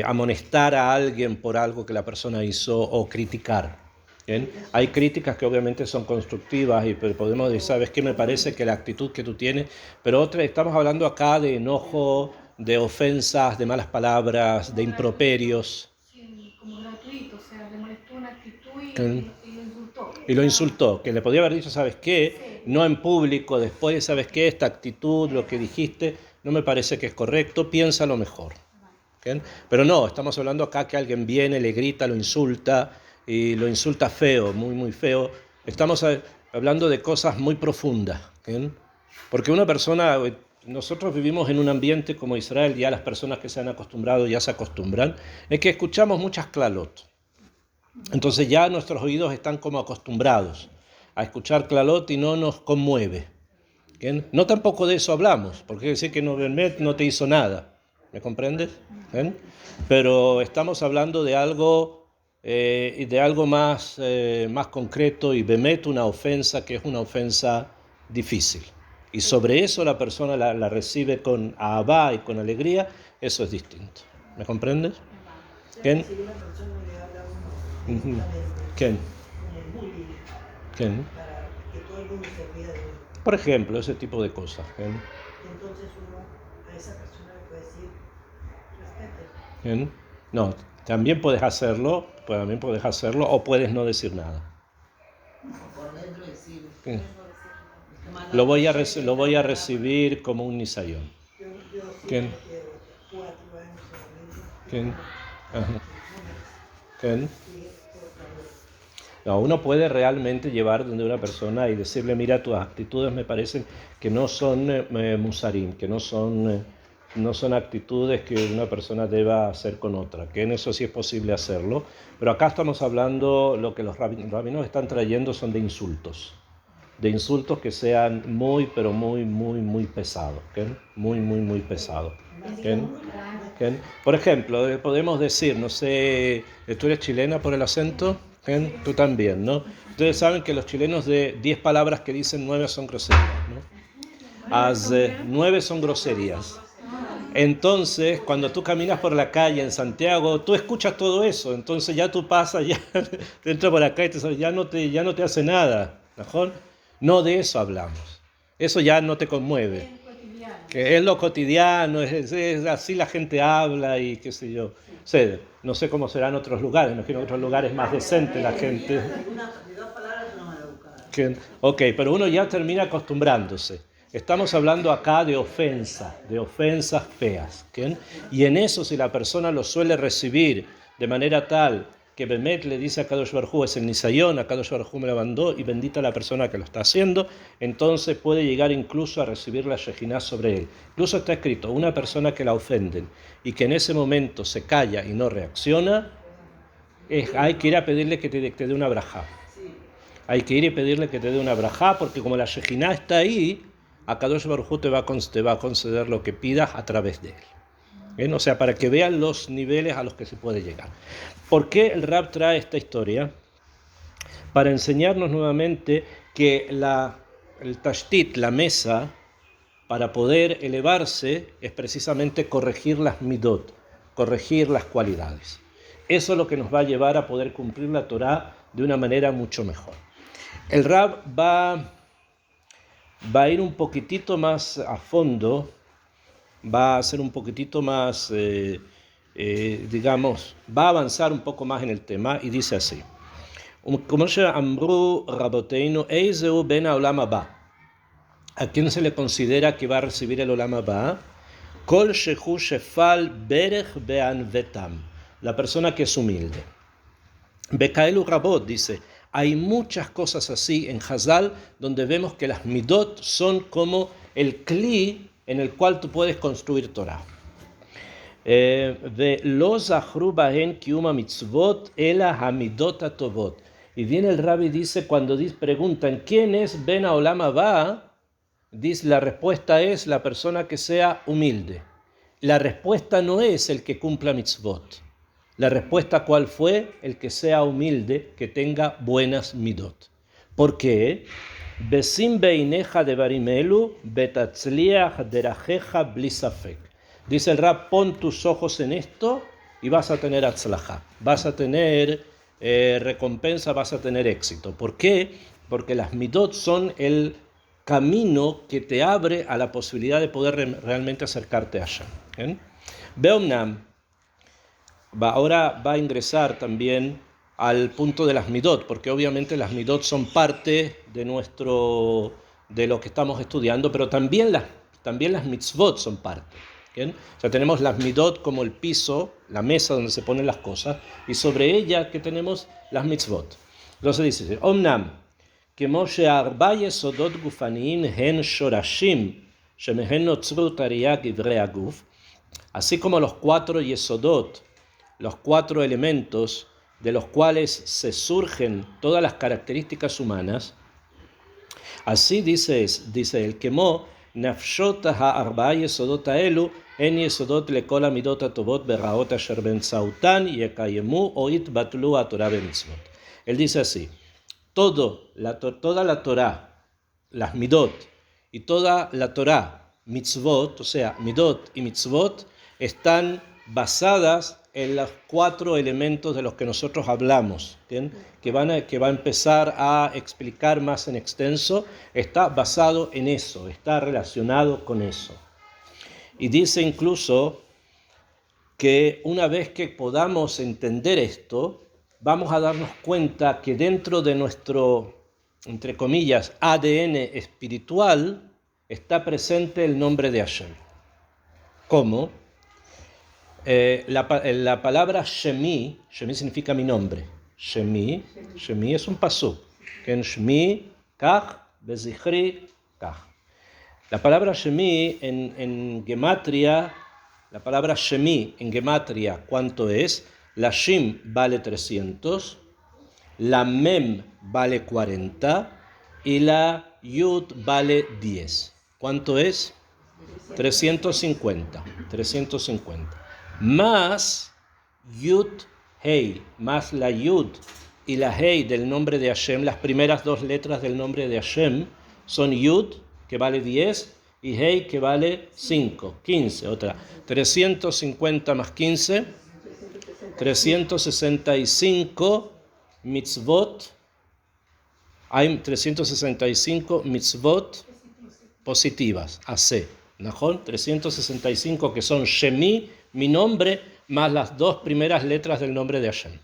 amonestar a alguien por algo que la persona hizo o criticar. ¿Bien? Hay críticas que obviamente son constructivas y podemos decir, ¿sabes qué? Me parece que la actitud que tú tienes, pero estamos hablando acá de enojo, de ofensas, de malas palabras, de improperios. Sí, como gratuito, o sea, le molestó una actitud y lo insultó. Y lo insultó, que le podía haber dicho, ¿sabes qué? No en público, después, ¿sabes qué? Esta actitud, lo que dijiste, no me parece que es correcto, piénsalo mejor. ¿Okay? Pero no, estamos hablando acá que alguien viene, le grita, lo insulta, y lo insulta feo, muy, muy feo. Estamos hablando de cosas muy profundas. ¿Okay? Porque una persona, nosotros vivimos en un ambiente como Israel, ya las personas que se han acostumbrado ya se acostumbran, es que escuchamos muchas clalot. Entonces ya nuestros oídos están como acostumbrados a escuchar clalot y no nos conmueve. ¿Okay? No tampoco de eso hablamos, porque quiere decir que no te hizo nada. ¿Me comprendes? ¿Okay? Pero estamos hablando de algo más concreto y bemet una ofensa que es una ofensa difícil. Y sobre eso la persona la recibe con ahabá y con alegría, eso es distinto. ¿Me comprendes? ¿Quién? ¿Quién? ¿Quién? Por ejemplo, ese tipo de cosas. ¿Quién? Entonces uno a esa persona le puede decir, respete. ¿Quién? No, también puedes hacerlo o puedes no decir nada. Por dentro decir. Lo voy a recibir como un nisayón. ¿Quién? ¿Quién? Ajá. ¿Quién? No, uno puede realmente llevar donde una persona y decirle, mira, tus actitudes me parecen que no son musarim, que no son actitudes que una persona deba hacer con otra, que en eso sí es posible hacerlo, pero acá estamos hablando, lo que los rabinos están trayendo son de insultos que sean muy, pero muy, muy, muy pesados, ¿okay? Muy, muy, muy pesados. ¿Okay? ¿Okay? Por ejemplo, podemos decir, no sé, ¿tú eres chilena por el acento? ¿Okay? Tú también, ¿no? Ustedes saben que los chilenos de 10 palabras que dicen 9 son groserías, ¿no? 9 son groserías. Entonces, cuando tú caminas por la calle en Santiago, tú escuchas todo eso, entonces ya tú pasas, ya te entras por acá y ya no te hace nada, ¿mejor? No de eso hablamos. Eso ya no te conmueve. Que es lo cotidiano, es así la gente habla y qué sé yo. No sé cómo será en otros lugares, no, que en otros lugares más decente la gente. De 2 palabras no me educada. Ok, pero uno ya termina acostumbrándose. Estamos hablando acá de ofensas feas. ¿Okay? Y en eso, si la persona lo suele recibir de manera tal que Bemet le dice a Kadosh Baruj Hu, es el Nisayón, a Kadosh Baruj Hu me la mandó y bendita la persona que lo está haciendo, entonces puede llegar incluso a recibir la Shejiná sobre él. Incluso está escrito, una persona que la ofenden y que en ese momento se calla y no reacciona, hay que ir a pedirle que te dé una brajá. Hay que ir y pedirle que te dé una brajá, porque como la Shejiná está ahí, a Kadosh Baruj Hu te va a conceder lo que pidas a través de él. ¿Bien? O sea, para que vean los niveles a los que se puede llegar. ¿Por qué el Rab trae esta historia? Para enseñarnos nuevamente que el tashtit, la mesa, para poder elevarse es precisamente corregir las midot, corregir las cualidades. Eso es lo que nos va a llevar a poder cumplir la Torá de una manera mucho mejor. El Rab va a ir un poquitito más a fondo, va a ser un poquitito más, digamos, va a avanzar un poco más en el tema y dice así. Como se amru raboteinu, eizeu ben haolam haba. ¿A quién se le considera que va a recibir el olam haba? Kol shehu shefal berech be'anvetam. La persona que es humilde. Bekaelu rabot dice, hay muchas cosas así en Hazal donde vemos que las midot son como el kli en el cual tú puedes construir Torah. Ve'lo zachru bahen kiuma mitzvot ela hamidot atovot. Y viene el Rabbi y dice, cuando preguntan ¿quién es Ben Haolam Haba? Dice, la respuesta es la persona que sea humilde. La respuesta no es el que cumpla mitzvot. La respuesta ¿cuál fue? El que sea humilde, que tenga buenas midot. ¿Por qué? Besim beineja devarim elu betatzliach derajeja bli safek. Dice el Rab, pon tus ojos en esto y vas a tener atzlajá. Vas a tener recompensa, vas a tener éxito. ¿Por qué? Porque las midot son el camino que te abre a la posibilidad de poder realmente acercarte a Hashem. Beomnam, ahora va a ingresar también al punto de las midot, porque obviamente las midot son parte de lo que estamos estudiando, pero también las mitzvot son parte. ¿Bien? O sea, tenemos las midot como el piso, la mesa donde se ponen las cosas, y sobre ella que tenemos las mitzvot. Entonces dice, Omnam, כמו שארבע יסודות גופניים הן שורשים שמהם נוצרו תרי"ג איברי הגוף, así como los 4 yesodot, los 4 elementos de los cuales se surgen todas las características humanas, así dice el כמו נפשות הארבעה יסודות האלו הן יסודות לכל המידות הטובות ברעות אשר באמצעותן יקיימו או יתבטלו התורה במצוות. Él dice así, toda la Torah, las midot y toda la Torah, mitzvot, o sea, midot y mitzvot, están basadas en los 4 elementos de los que nosotros hablamos, ¿bien? Que va a empezar a explicar más en extenso, está basado en eso, está relacionado con eso. Y dice incluso que una vez que podamos entender esto, vamos a darnos cuenta que dentro de nuestro, entre comillas, ADN espiritual, está presente el nombre de Hashem. ¿Cómo? La palabra Shemi significa mi nombre. Shemi es un pasuk. Shemi, kach, bezichri, kach. La palabra Shemi en gematria, la palabra Shemi en gematria, ¿cuánto es? La Shim vale 300, la Mem vale 40 y la Yud vale 10. ¿Cuánto es? 350. Más Yud Hei, más la Yud y la Hei del nombre de Hashem, las primeras 2 letras del nombre de Hashem son Yud, que vale 10, y Hei, que vale 5, 15. Otra, 350 más 15, 365 mitzvot. Hay 365 mitzvot positivas, AC. ¿Najón? 365 que son Shemi, mi nombre, más las 2 primeras letras del nombre de Hashem.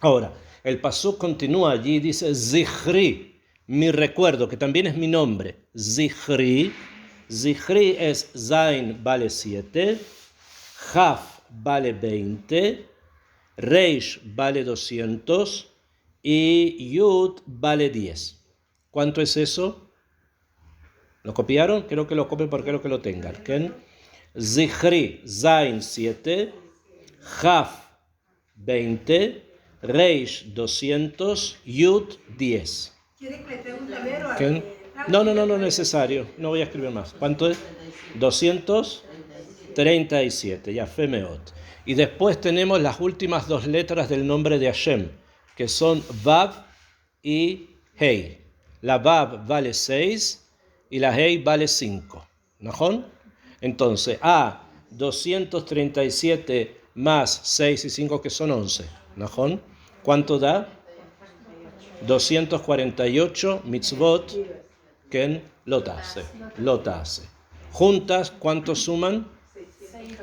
Ahora, el pasuk continúa allí y dice Zichri, mi recuerdo, que también es mi nombre. Zichri es Zain vale 7, Jaf vale 20, Reish vale 200 y Yud vale 10. ¿Cuánto es eso? ¿Lo copiaron? Quiero que lo copien porque quiero que lo tengan. ¿Quién? Zichri, Zain 7, Jaf 20, Reish 200, Yud 10. ¿Quiere que le pregunte primero? ¿Quién? No es necesario. No voy a escribir más. ¿Cuánto es? 237. Ya, Femeot. Y después tenemos las últimas 2 letras del nombre de Hashem, que son Vav y Hei. La Vav vale 6 y la Hei vale 5. ¿Najón? Entonces, 237 más 6 y 5 que son 11. ¿Najón? ¿Cuánto da? 248 mitzvot ken lotase. Juntas, ¿cuánto suman?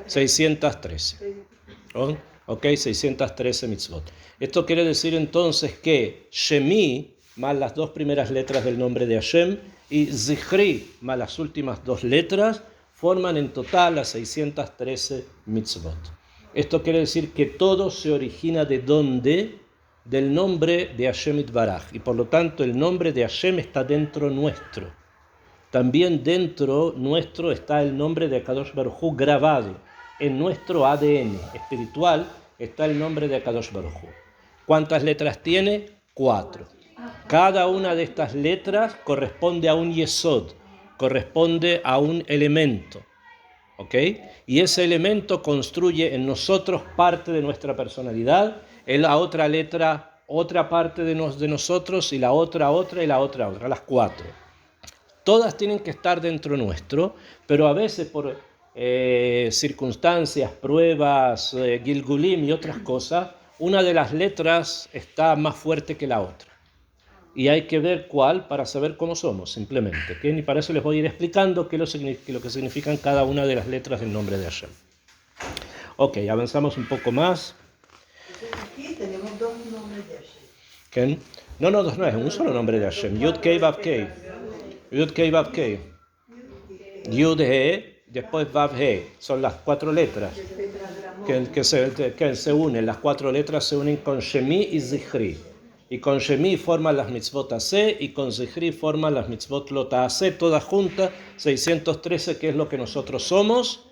613. Ok, 613 mitzvot. Esto quiere decir entonces que Shemi, más las dos primeras letras del nombre de Hashem, y Zichri, más las últimas dos letras, forman en total las 613 mitzvot. Esto quiere decir que todo se origina de dónde? Del nombre de Hashem Itbaraj. Y por lo tanto el nombre de Hashem está dentro nuestro. También dentro nuestro está el nombre de Akadosh Baruj Hu grabado. En nuestro ADN espiritual está el nombre de Akadosh Baruj Hu. ¿Cuántas letras tiene? 4. Cada una de estas letras corresponde a un yesod, corresponde a un elemento. ¿Ok? Y ese elemento construye en nosotros parte de nuestra personalidad, en la otra letra otra parte de nosotros, y la otra, y la otra, las 4. Todas tienen que estar dentro nuestro, pero a veces por circunstancias, pruebas, gilgulim y otras cosas, una de las letras está más fuerte que la otra. Y hay que ver cuál para saber cómo somos, simplemente. ¿Okay? Y para eso les voy a ir explicando qué es lo que significan cada una de las letras del nombre de Hashem. Ok, avanzamos un poco más. Aquí tenemos 2 nombres de Hashem. ¿Qué? No, dos no, es un solo nombre de Hashem. Yud Kei Vav Kei. Yud Kei Vav Kei. Yud He, después Vav He. Son las 4 letras que se unen. Las 4 letras se unen con Shemi y Zichri. Y con Shemi forman las mitzvot Aseh, y con Zichri forman las mitzvot Lot Aseh, todas juntas, 613, que es lo que nosotros somos,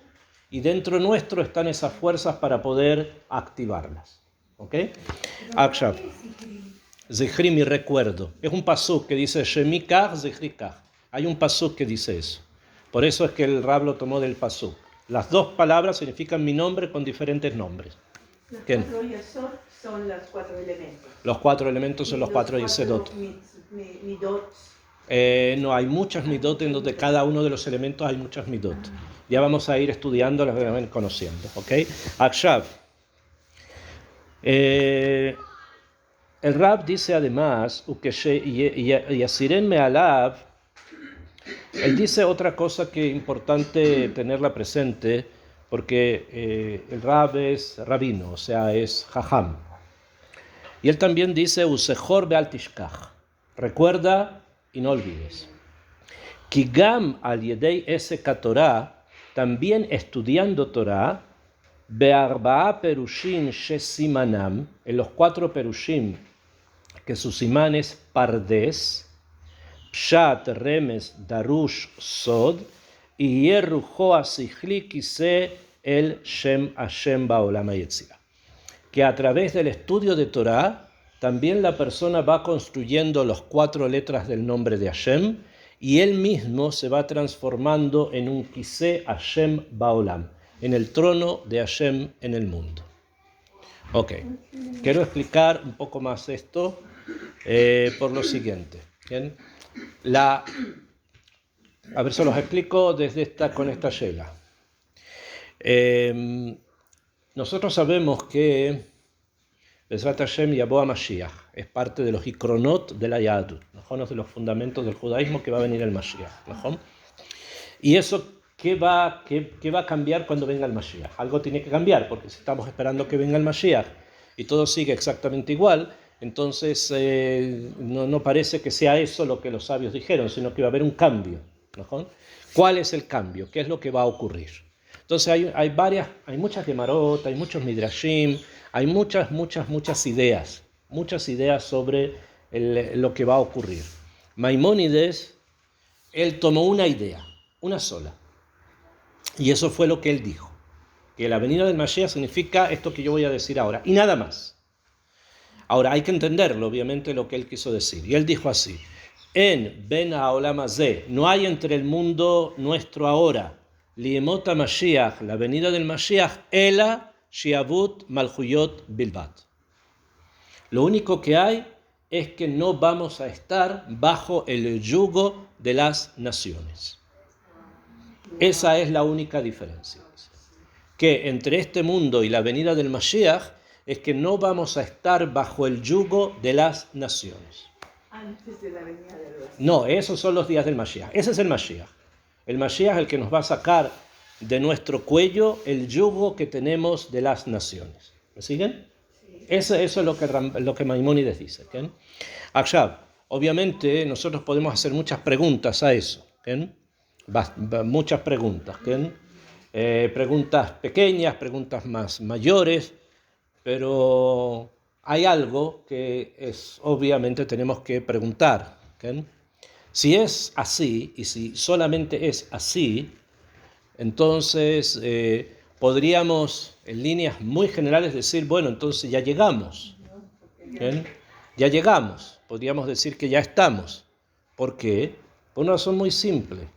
y dentro nuestro están esas fuerzas para poder activarlas. ¿Ok? Akshav. Zichri, mi recuerdo. Es un pasuk que dice Shemi Kach, Zichri Kach. Hay un pasuk que dice eso. Por eso es que el Rab lo tomó del pasuk. Las dos palabras significan mi nombre con diferentes nombres. Los 4 yesod son los 4 elementos. Los 4 elementos son los 4 yesedot. No, hay muchas midot en donde cada uno de los elementos hay muchas midot. Ya vamos a ir estudiando, las vamos a ir conociendo. ¿Ok? Akshav. El Rab dice además, Yasiren Me'alav, él dice otra cosa que es importante tenerla presente, porque el Rab es rabino, o sea, es jajam. Y él también dice, Usejor be'al tishkach, recuerda y no olvides. Kigam al yedei esek Torah, también estudiando Torah, be'arba'a perushim shesimanam, en los 4 perushim, que su simán es pardes, pshat, remes, darush, sod, y yerrujo asichli kise el shem Hashem ba'olam hayetzirah. Que a través del estudio de Torah, también la persona va construyendo las 4 letras del nombre de Hashem, y él mismo se va transformando en un Kiseh Hashem Ba'olam, en el trono de Hashem en el mundo. Ok, quiero explicar un poco más esto por lo siguiente. ¿Bien? A ver, se los explico con esta shela. Nosotros sabemos que Bezrat Hashem Yabó Mashiach es parte de los ikronot de la Yahadut, uno de los fundamentos del judaísmo, que va a venir el Mashiach. Y eso, ¿qué va a cambiar cuando venga el Mashiach? Algo tiene que cambiar, porque si estamos esperando que venga el Mashiach y todo sigue exactamente igual, entonces no parece que sea eso lo que los sabios dijeron, sino que va a haber un cambio. ¿Cuál es el cambio? ¿Qué es lo que va a ocurrir? Entonces hay muchas gemarot, hay muchos midrashim, hay muchas ideas sobre lo que va a ocurrir. Maimónides, él tomó una idea, una sola, y eso fue lo que él dijo, que la venida del Mashiach significa esto que yo voy a decir ahora, y nada más. Ahora hay que entenderlo, obviamente, lo que él quiso decir, y él dijo así: En ben haolam hazeh, no hay entre el mundo nuestro ahora, liemot Mashiach, la venida del Mashiach, ela shiavut malchuyot bilbat. Lo único que hay es que no vamos a estar bajo el yugo de las naciones. Esa es la única diferencia. Que entre este mundo y la venida del Mashiach es que no vamos a estar bajo el yugo de las naciones. Antes de la venida del Mashiach. No, esos son los días del Mashiach. Ese es el Mashiach. El Mashiach es el que nos va a sacar de nuestro cuello el yugo que tenemos de las naciones. ¿Me siguen? Sí. Eso es lo que Maimónides dice. ¿Okay? Ahora, obviamente nosotros podemos hacer muchas preguntas a eso. ¿Okay? Muchas preguntas. ¿Okay? Preguntas pequeñas, preguntas más mayores, pero hay algo que obviamente tenemos que preguntar. ¿Okay? Si es así, y si solamente es así, entonces podríamos en líneas muy generales decir, bueno, entonces ya llegamos. ¿Bien? Ya llegamos, podríamos decir que ya estamos. ¿Por qué? Por una razón muy simple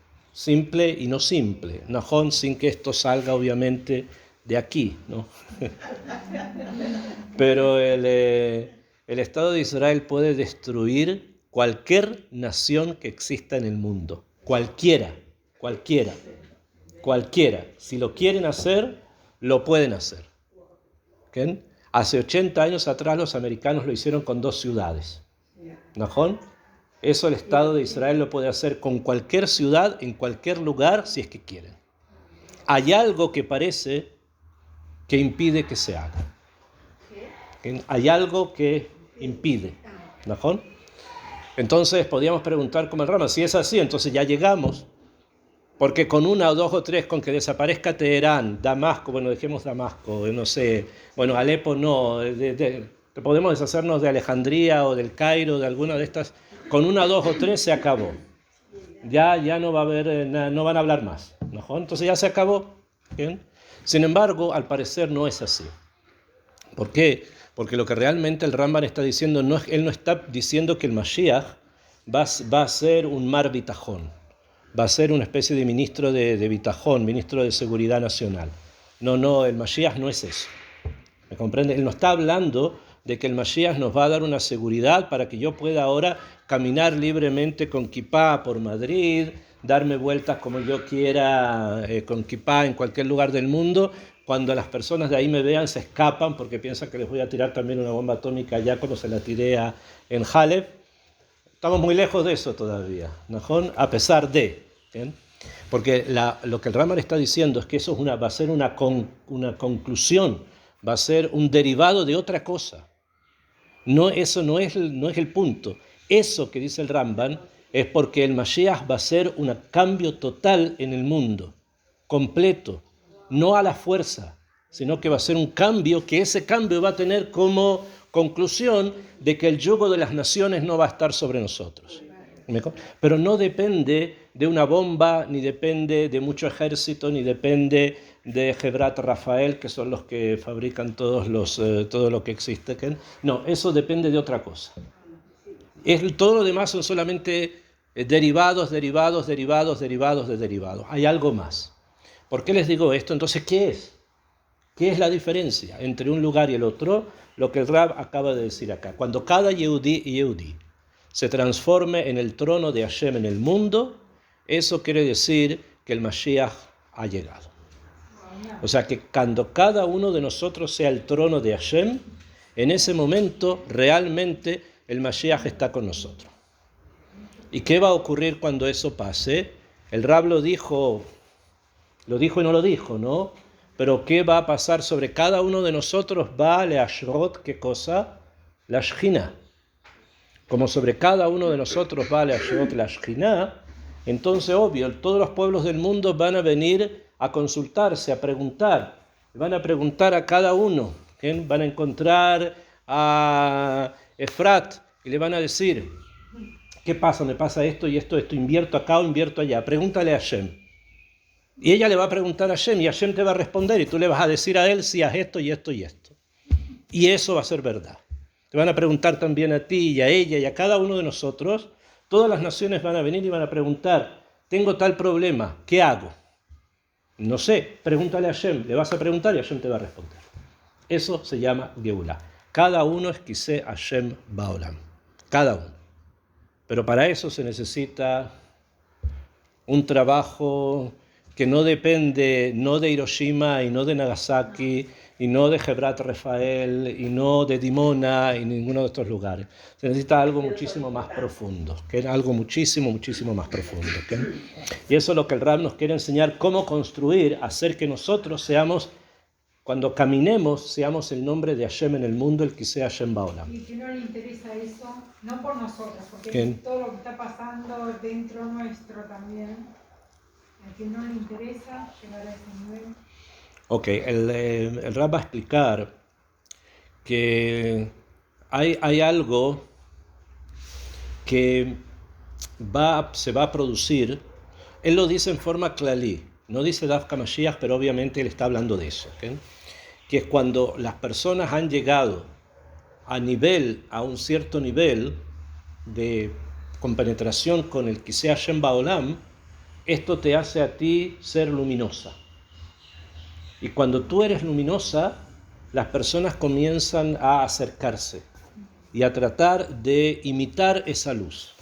y no simple, Najón, sin que esto salga obviamente de aquí, ¿no? Pero el Estado de Israel puede destruir cualquier nación que exista en el mundo, cualquiera. Si lo quieren hacer, lo pueden hacer. ¿Okay? Hace 80 años atrás los americanos lo hicieron con 2 ciudades. ¿Najón? Eso el Estado de Israel lo puede hacer con cualquier ciudad, en cualquier lugar, si es que quieren. Hay algo que parece que impide que se haga. Hay algo que impide. ¿Najón? Entonces podríamos preguntar como el Rama, si es así, entonces ya llegamos. Porque con 1 o 2 o 3, con que desaparezca Teherán, Damasco, bueno, dejemos Damasco, no sé, bueno, Alepo no, podemos deshacernos de Alejandría o del Cairo, de alguna de estas, con 1, 2 o 3 se acabó. Ya no va a haber, no van a hablar más, ¿no? Entonces ya se acabó. ¿Bien? Sin embargo, al parecer no es así. ¿Por qué? Porque lo que realmente el Ramban está diciendo, él no está diciendo que el Mashiach va a ser un mar bitajón. Va a ser una especie de ministro de bitajón, ministro de seguridad nacional. No, el Mashiach no es eso. ¿Me comprende? Él no está hablando de que el Mashiach nos va a dar una seguridad para que yo pueda ahora caminar libremente con kipá por Madrid, darme vueltas como yo quiera con kipá en cualquier lugar del mundo. Cuando las personas de ahí me vean, se escapan porque piensan que les voy a tirar también una bomba atómica allá como se la tiré en Halep. Estamos muy lejos de eso todavía, ¿no? A pesar de. ¿Bien? Porque lo que el Ramar está diciendo es que eso va a ser una conclusión, va a ser un derivado de otra cosa. No, eso no es el punto. Eso que dice el Ramban es porque el Mashiach va a ser un cambio total en el mundo, completo, no a la fuerza, sino que va a ser un cambio, que ese cambio va a tener como conclusión de que el yugo de las naciones no va a estar sobre nosotros. Pero no depende de una bomba, ni depende de mucho ejército, ni depende de Hebrat Rafael, que son los que fabrican todo lo que existe. No, eso depende de otra cosa. Todo lo demás son solamente derivados. Hay algo más. ¿Por qué les digo esto? Entonces, ¿qué es? ¿Qué es la diferencia entre un lugar y el otro? Lo que el Rab acaba de decir acá. Cuando cada Yehudí se transforme en el trono de Hashem en el mundo, eso quiere decir que el Mashiach ha llegado. O sea que cuando cada uno de nosotros sea el trono de Hashem, en ese momento realmente el Mashiach está con nosotros. ¿Y qué va a ocurrir cuando eso pase? El Rab lo dijo y no lo dijo, ¿no? Pero ¿qué va a pasar sobre cada uno de nosotros? Va a leashrot, ¿qué cosa? La Shechina. Como sobre cada uno de nosotros va a leashrot la Shechina, entonces, obvio, todos los pueblos del mundo van a venir a consultarse, a preguntar. Van a preguntar a cada uno. ¿Bien? Van a encontrar a Efrat y le van a decir, ¿qué pasa? Me pasa esto y esto, invierto acá o invierto allá. Pregúntale a Hashem. Y ella le va a preguntar a Hashem y Hashem te va a responder y tú le vas a decir a él si haz esto y esto y esto. Y eso va a ser verdad. Te van a preguntar también a ti y a ella y a cada uno de nosotros. Todas las naciones van a venir y van a preguntar, tengo tal problema, ¿qué hago? No sé, pregúntale a Hashem, le vas a preguntar y Hashem te va a responder. Eso se llama Geulá. Cada uno es Kiseh Hashem Baolam. Cada uno. Pero para eso se necesita un trabajo que no depende no de Hiroshima y no de Nagasaki y no de Hebrat Rafael y no de Dimona y ninguno de estos lugares. Se necesita algo muchísimo más profundo, que es algo muchísimo más profundo. Y eso es lo que el Rab nos quiere enseñar, cómo construir, hacer que nosotros seamos, cuando caminemos, seamos el nombre de Hashem en el mundo, el que sea Hashem Baolam. Y que no le interesa eso, no por nosotros, porque ¿Quién? todo lo que está pasando dentro nuestro también, al que no le interesa llegar a ese nivel. Ok, el Rab va a explicar que hay algo que se va a producir. Él lo dice en forma clalí, no dice Dafka Mashiach, pero obviamente él está hablando de eso, ¿okay? Que es cuando las personas han llegado a un cierto nivel de compenetración con el Kisei Hashem Baolam, esto te hace a ti ser luminosa. Y cuando tú eres luminosa, las personas comienzan a acercarse y a tratar de imitar esa luz,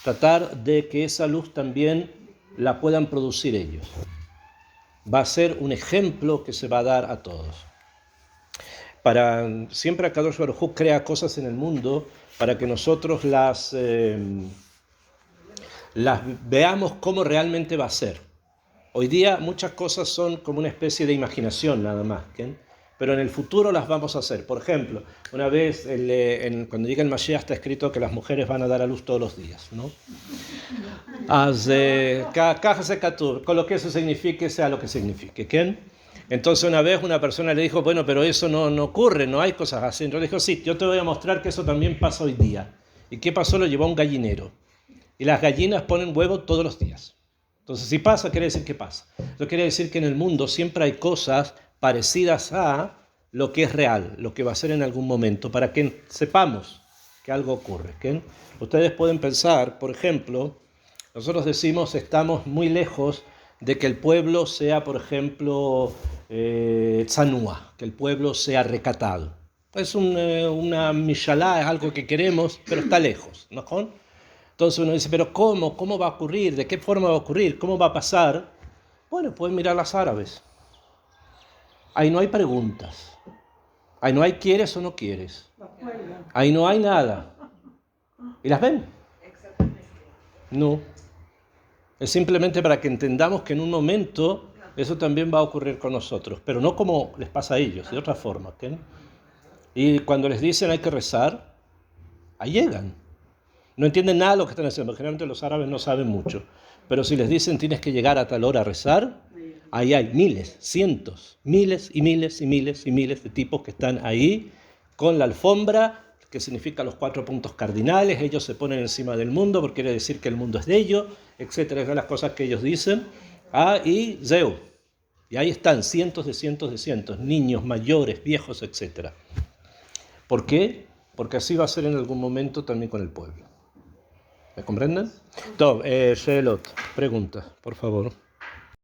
tratar de que esa luz también la puedan producir ellos. Va a ser un ejemplo que se va a dar a todos. Siempre Akadosh Baruj Hu crea cosas en el mundo para que nosotros las veamos cómo realmente va a ser. Hoy día muchas cosas son como una especie de imaginación nada más, ¿okay? Pero en el futuro las vamos a hacer. Por ejemplo, una vez cuando llega el Mashiach está escrito que las mujeres van a dar a luz todos los días, ¿no? Con lo que eso signifique, sea lo que signifique, ¿okay? Entonces una vez una persona le dijo, bueno, pero eso no ocurre, no hay cosas así. Entonces dijo, sí, yo te voy a mostrar que eso también pasa hoy día. ¿Y qué pasó? Lo llevó a un gallinero. Y las gallinas ponen huevos todos los días. Entonces, si pasa, quiere decir que pasa. Eso quiere decir que en el mundo siempre hay cosas parecidas a lo que es real, lo que va a ser en algún momento, para que sepamos que algo ocurre. ¿Okay? Ustedes pueden pensar, por ejemplo, nosotros decimos estamos muy lejos de que el pueblo sea, por ejemplo, tzanúa, que el pueblo sea recatado. Es una mishalá, es algo que queremos, pero está lejos, ¿no? Entonces uno dice, pero ¿cómo? ¿Cómo va a ocurrir? ¿De qué forma va a ocurrir? ¿Cómo va a pasar? Bueno, pueden mirar las árabes. Ahí no hay preguntas. Ahí no hay quieres o no quieres. Ahí no hay nada. ¿Y las ven? No. Es simplemente para que entendamos que en un momento eso también va a ocurrir con nosotros, pero no como les pasa a ellos, de otra forma. ¿Okay? Y cuando les dicen hay que rezar, ahí llegan. No entienden nada de lo que están haciendo. Generalmente los árabes no saben mucho. Pero si les dicen tienes que llegar a tal hora a rezar, ahí hay miles, cientos, miles y miles y miles y miles de tipos que están ahí con la alfombra, que significa los 4 puntos cardinales. Ellos se ponen encima del mundo porque quiere decir que el mundo es de ellos, etcétera. Esas son las cosas que ellos dicen. Y Zeu. Y ahí están cientos, niños, mayores, viejos, etcétera. ¿Por qué? Porque así va a ser en algún momento también con el pueblo. ¿Me comprenden? Sheelot, preguntas, por favor.